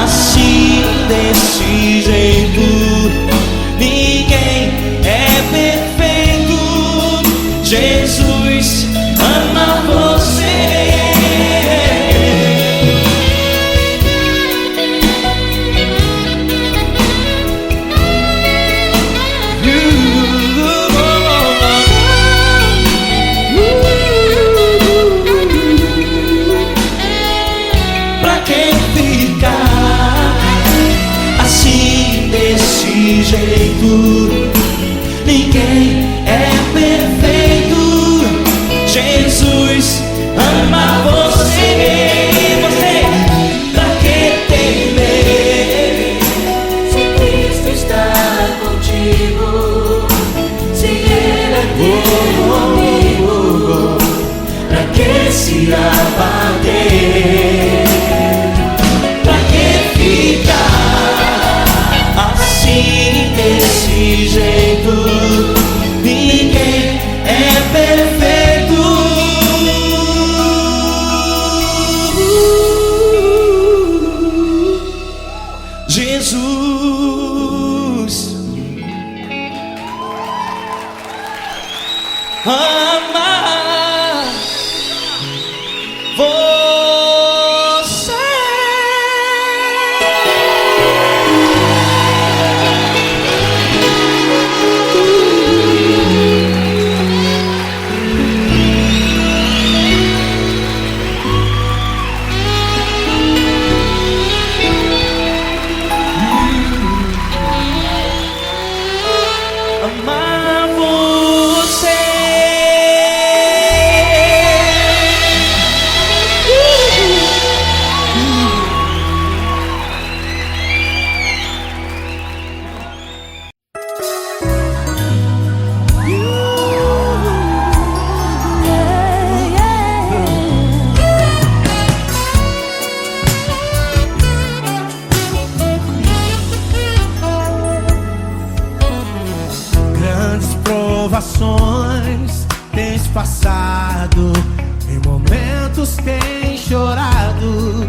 assim, desse jeito? Ninguém é perfeito. Jesus ama você. Ninguém é perfeito. Jesus ama você. Você, pra que temer, Se Cristo está contigo, se Ele é teu amigo, pra que se abater? Pra que ficar assim, desse jeito? Ninguém é perfeito. Jesus ama você. Amar você. Grandes provações tens passado, em momentos tens chorado,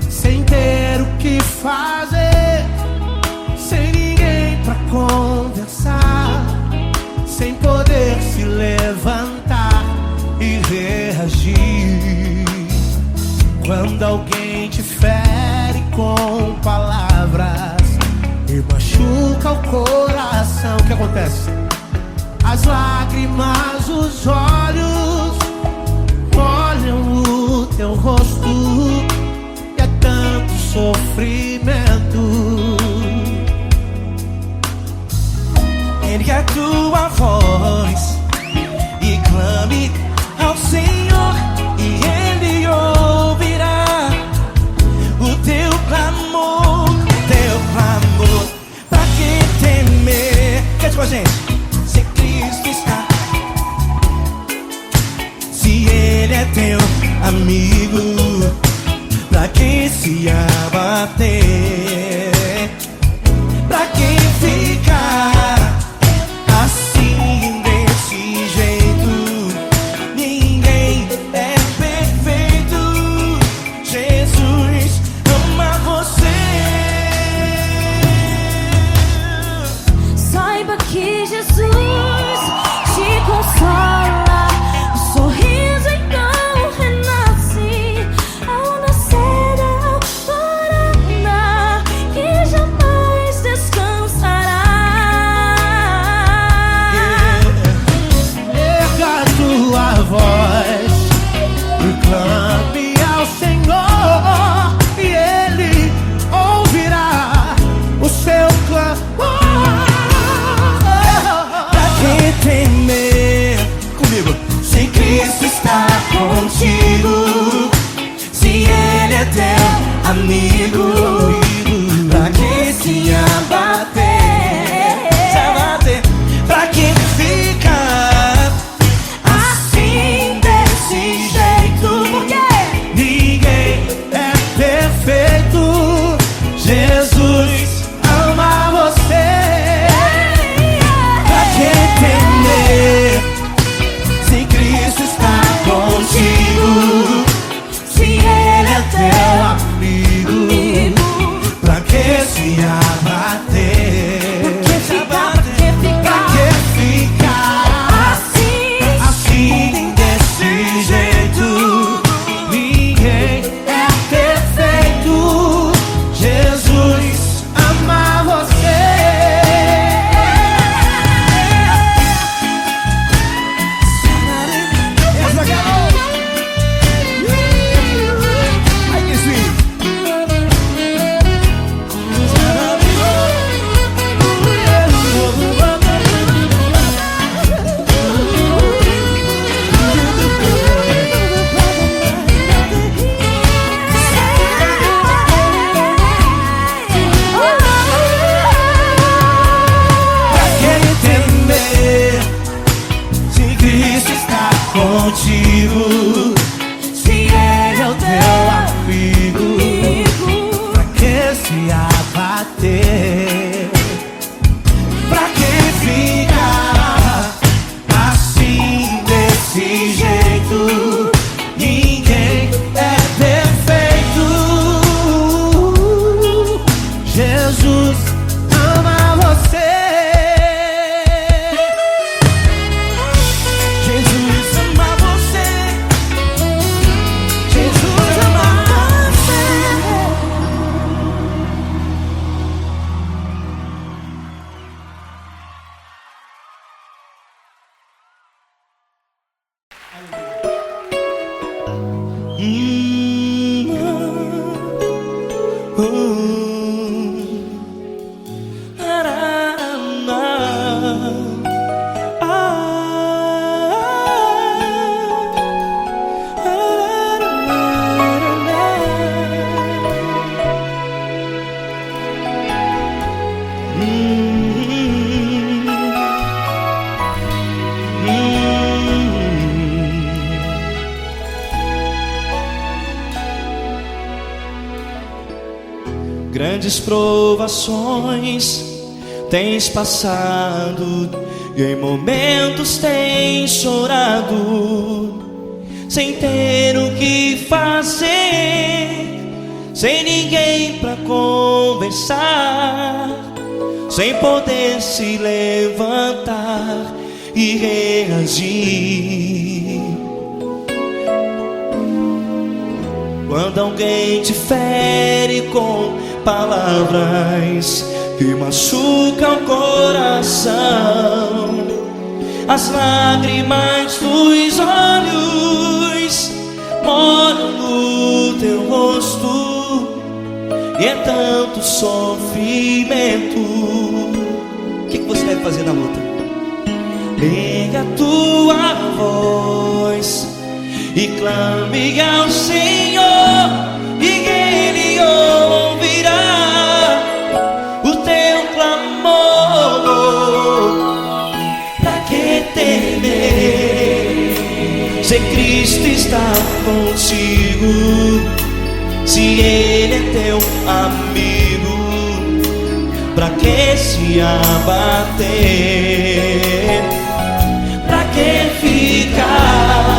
sem ter o que fazer, sem ninguém pra conversar, sem poder se levantar e reagir. Quando alguém te fere com palavras e machuca o coração. O que acontece? As lágrimas, os olhos molham o teu rosto e é tanto sofrimento. Ergue a tua voz e clame ao Senhor, e Ele ouvirá o teu clamor, Pra que temer? Cante com a gente. Se Cristo está, se Ele é teu amigo, pra que se abater? Pra que ficar assim desse jeito? Ninguém é perfeito. Jesus ama você. Saiba que Jesus te consola. O sorriso então renasce ao nascer da alvorada, que jamais descansará. Erga a tua voz e clame ao Senhor, e Ele ouvirá o seu clamor. Pra que temer? Comigo. Se Cristo está contigo, se Ele é teu amigo, pra que se abater? Pra que ficar assim desse jeito? Porque Ninguém é perfeito. Jesus ama você. pra que temer? Se Cristo está contigo, se Ele é teu amigo, pra que se abater? Pra que ficar assim desse jeito? Ninguém é perfeito. Jesus ama você. Ai, que sweet. Pra que temer? Se Cristo está contigo, se Ele é o teu amigo, pra que se abater? Pra que ficar assim desse jeito? Ninguém é perfeito. Jesus ama você. Jesus ama você. Jesus ama você. Grandes provações tens passado, e em momentos tens chorado, sem ter o que fazer, sem ninguém pra conversar, sem poder se levantar e reagir. Quando alguém te fere com palavras que machucam o coração, as lágrimas dos olhos molham no teu rosto, e é tanto sofrimento. O que você deve fazer na luta? Erga a tua voz e clame ao Senhor, e Ele ouvirá o teu clamor. Pra que temer, se Cristo está contigo, se Ele é teu amigo? Pra que se abater? Pra que ficar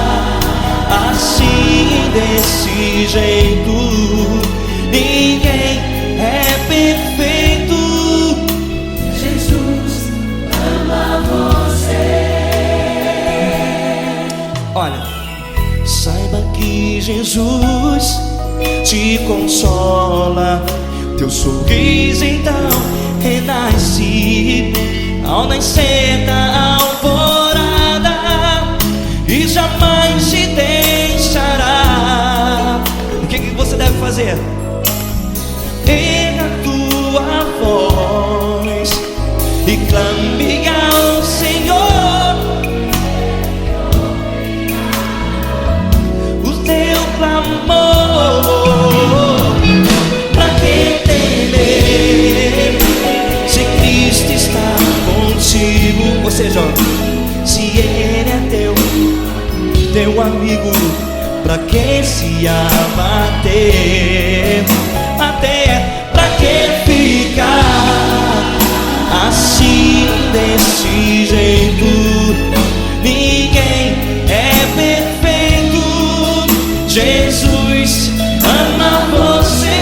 assim, desse jeito? Ninguém é perfeito. Jesus ama você. Olha, saiba que Jesus te consola, teu sorriso então renasce ao nascer da alvorada, e jamais te deixará. O que você deve fazer? Erga a tua voz e clame ao Senhor, o teu clamor. Pra que temer, se Cristo está contigo? Ou seja, se Ele é teu amigo, pra que se abater? Até pra que ficar assim, desse jeito? Ninguém é perfeito. Jesus ama você.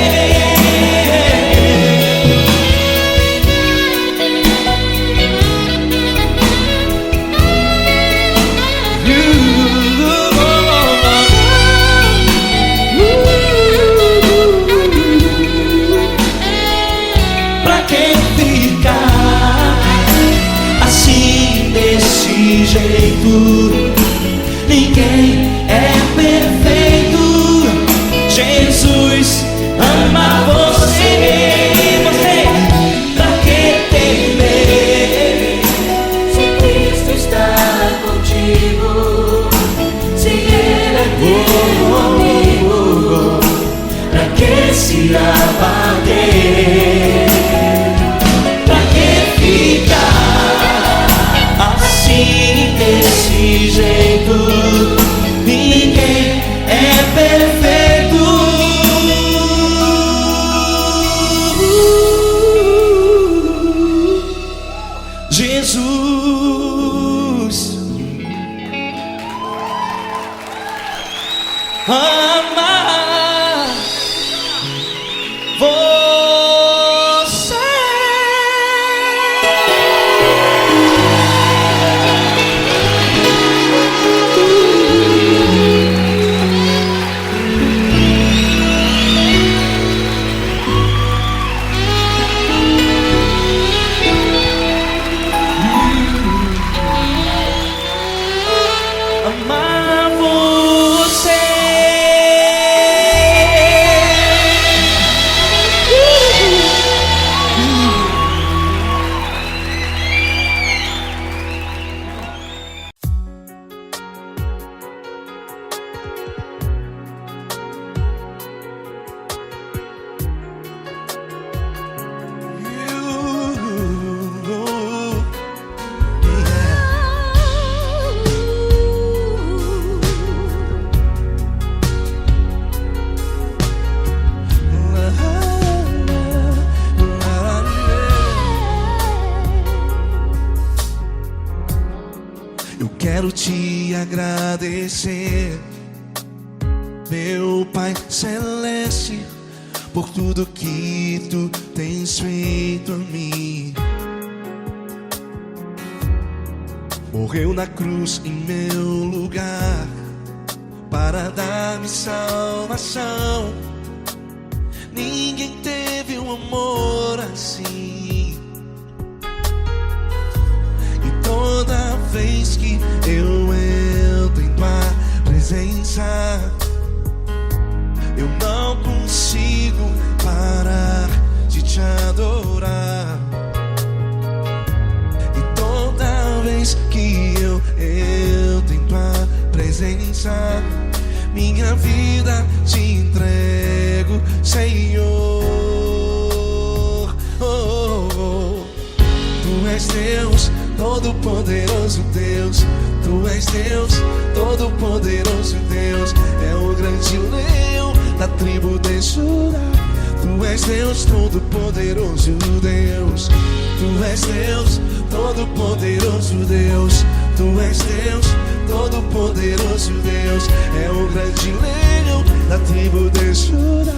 Pra que ficar assim, desse jeito? Ninguém é perfeito. Jesus ama você. Pra que temer, Se Cristo está contigo, se Ele é teu amigo, pra que se abater? Pra que ficar assim, desse jeito? Ninguém é perfeito. Jesus ama você. Amar você. Eu quero te agradecer, meu Pai Celeste, por tudo que tu tens feito a mim. Morreu na cruz em meu lugar, para para dar-me salvação. Ninguém teve um amor assim. E toda vez que eu entro em tua presença, eu não consigo parar de te adorar. E toda vez que eu entro em tua presença, minha vida te entrego, Senhor. Tu és Deus, Todo-Poderoso Deus. Tu és Deus, Todo-Poderoso Deus. É o grande leão da tribo de Judá. Tu és Deus, Todo-Poderoso Deus. Tu és Deus, Todo-Poderoso Deus. Tu és Deus, Todo-Poderoso Deus. É o grande leão da tribo de Judá.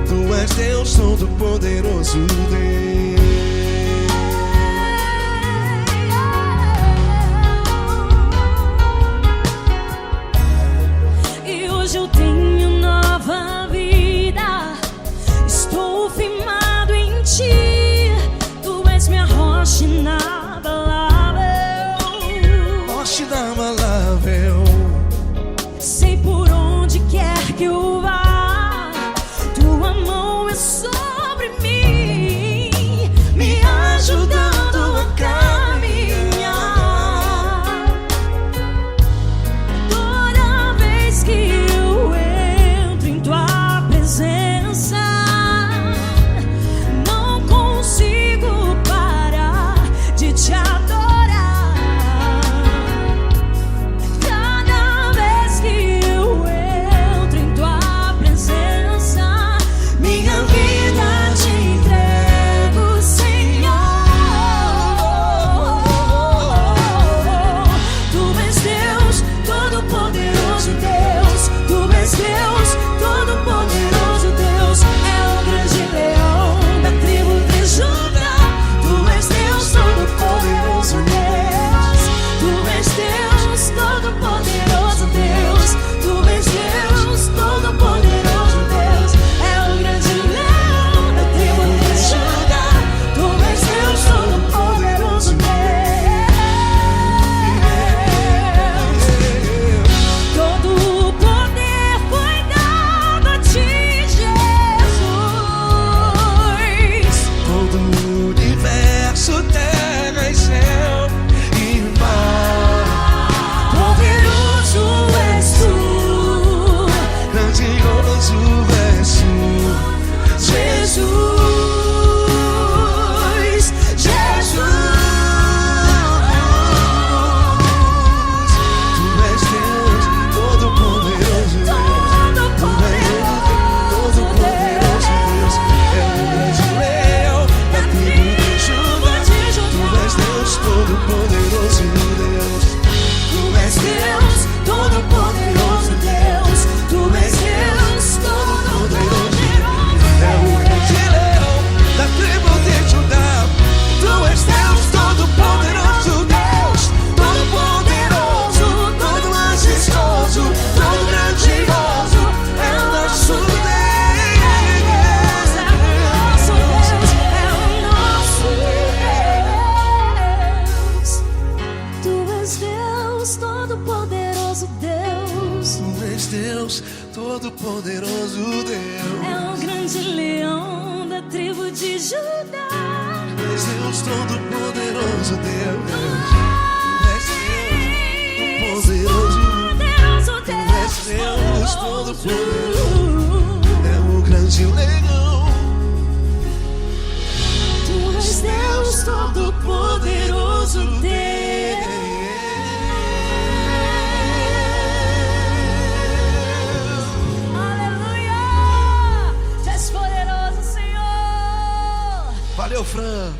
Tu és Deus, Todo-Poderoso Deus. E hoje eu tenho nova vida. Estou firmado em ti. Tu és minha rocha inabalável. Rocha inabalável. Sei por onde quer que eu vá, tua mão é sobre mim, me ajudando a caminhar. Toda vez que eu entro em tua presença, não consigo parar de te adorar. Cada vez que eu entro em tua presença, minha vida te entrego, Senhor. Tu és Deus, Todo-Poderoso Deus. Tu és Deus, Todo-Poderoso Deus. É o grande leão da tribo de Judá. Tu és Deus, Todo-Poderoso Deus. Tu és Deus, Todo-Poderoso Deus. Tu és Deus, Todo-Poderoso Deus. É o grande leão da tribo de Judá. Tu és Deus, Todo-Poderoso Deus. Todo o poder foi dado a ti, Jesus. Todo o universo, terra e céu e mar. Poderoso és tu, Grandioso és tu, Jesus. Jesus. Tu és Deus, Todo-Poderoso Deus. Todo-Poderoso Deus. É o grande leão da tribo de Judá. Tu és Deus, Todo-Poderoso Deus. Tu és Deus, Todo-Poderoso Deus. Tu és Deus, Todo-Poderoso. É o grande leão da tribo de Judá. Tu és Deus, Todo-Poderoso Deus. Todo-Poderoso, todo majestoso, todo grandioso. É o nosso Deus. É o nosso Deus, é o nosso Deus. Tu és Deus, Todo-Poderoso Deus. Tu és Deus, Todo-Poderoso Deus. É o grande leão da tribo de Judá. Tu és Deus, Todo-Poderoso Deus. Tu és Deus, Todo-Poderoso. Tu és Deus, Todo-Poderoso. É o grande leão. Tu és Deus, Todo-Poderoso Deus. Aleluia! Tu és poderoso, Senhor. Valeu, Fran.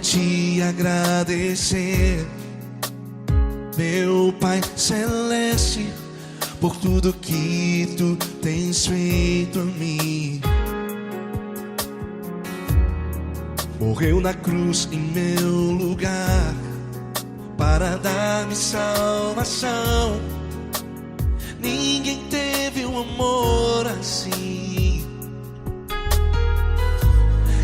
te agradecer, meu Pai Celeste, por tudo que tu tens feito a mim. Morreu na cruz em meu lugar para dar-me salvação. Ninguém teve um amor assim.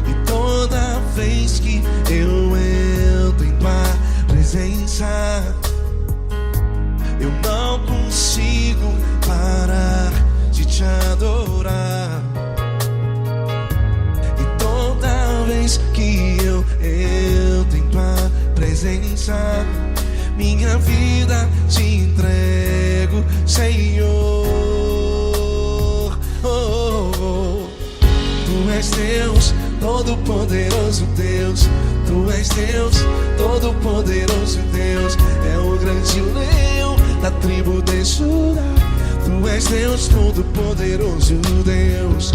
E toda vez que eu entro em tua presença, eu não consigo parar de te adorar. E toda vez que eu entro em tua presença, minha vida te entrego, Senhor. Oh, oh, oh. Tu és Deus, todo-poderoso Deus. Tu és Deus, todo-poderoso Deus. É o grande leão da tribo de Judá. Tu és Deus, todo-poderoso Deus.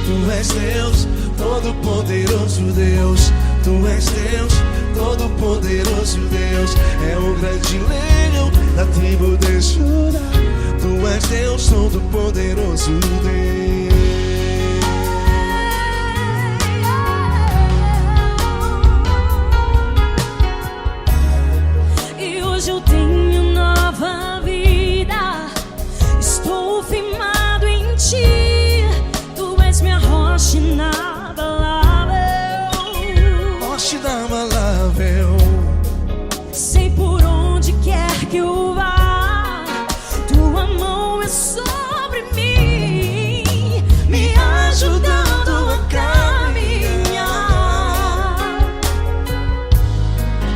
Tu és Deus, todo-poderoso Deus. Tu és Deus, todo-poderoso Deus. É o grande leão da tribo de Judá. Tu és Deus, todo-poderoso Deus. E hoje eu tenho nova vida. Estou firmado em ti. Tu és minha rocha inabalável. Rocha inabalável. Sei por onde quer que eu vá, tua mão é sobre mim, me ajudando a caminhar.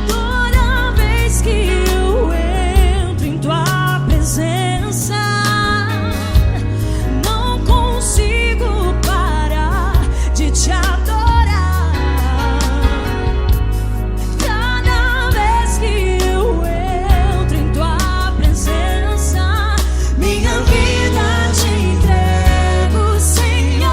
Toda vez que eu entro em tua presença, não consigo parar de te adorar. Cada vez que eu entro em tua presença, minha vida te entrego, Senhor.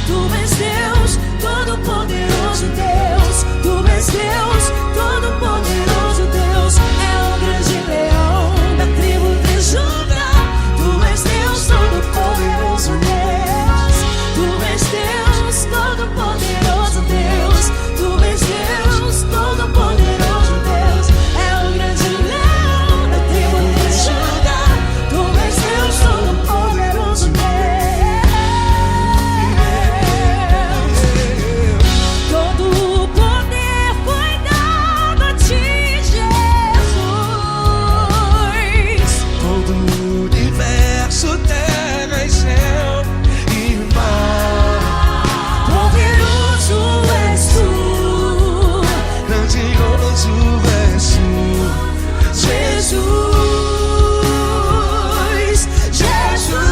Tu és Deus, todo-poderoso Deus. Tu és Deus, todo-poderoso Deus. É o grande leão da tribo de Judá. Tu és Deus, todo-poderoso Deus. Tu és Deus, todo-poderoso Deus. Tu és Deus, todo-poderoso Deus. É o grande leão da tribo de Judá. Tu és Deus, todo-poderoso Deus. Todo o poder foi dado a ti, Jesus. Todo o universo, terra e céu e mar. Poderoso és tu, Grandioso és tu, Jesus. Jesus.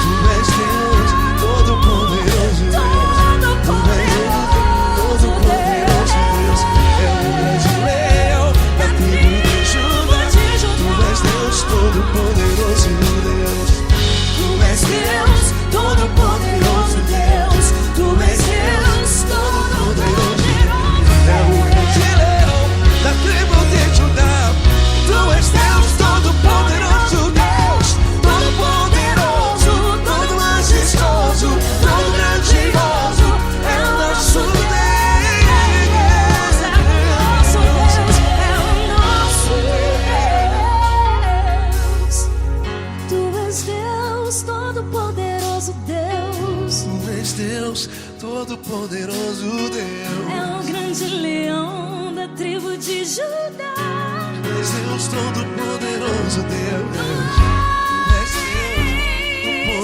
Tu és Deus, todo-poderoso Deus. Todo-poderoso Deus. É o grande leão da tribo de Judá. Tu és Deus, todo-poderoso Deus. Tu és Deus, todo-poderoso Deus. Tu és Deus, todo-poderoso. É o grande leão da tribo de Judá. Tu és Deus, todo-poderoso Deus. Todo-poderoso, todo majestoso, todo grandioso. É o nosso Deus. É o nosso Deus, é o nosso Deus. Tu és Deus, todo-poderoso Deus. Tu és Deus, todo-poderoso Deus. É o grande leão da tribo de Judá. Tu és Deus, todo-poderoso Deus. Tu és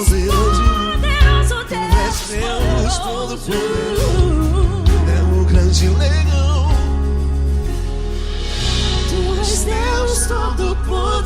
Deus, todo-poderoso. Tu és Deus, todo-poderoso. É o grande leão. Tu és Deus, todo-poderoso.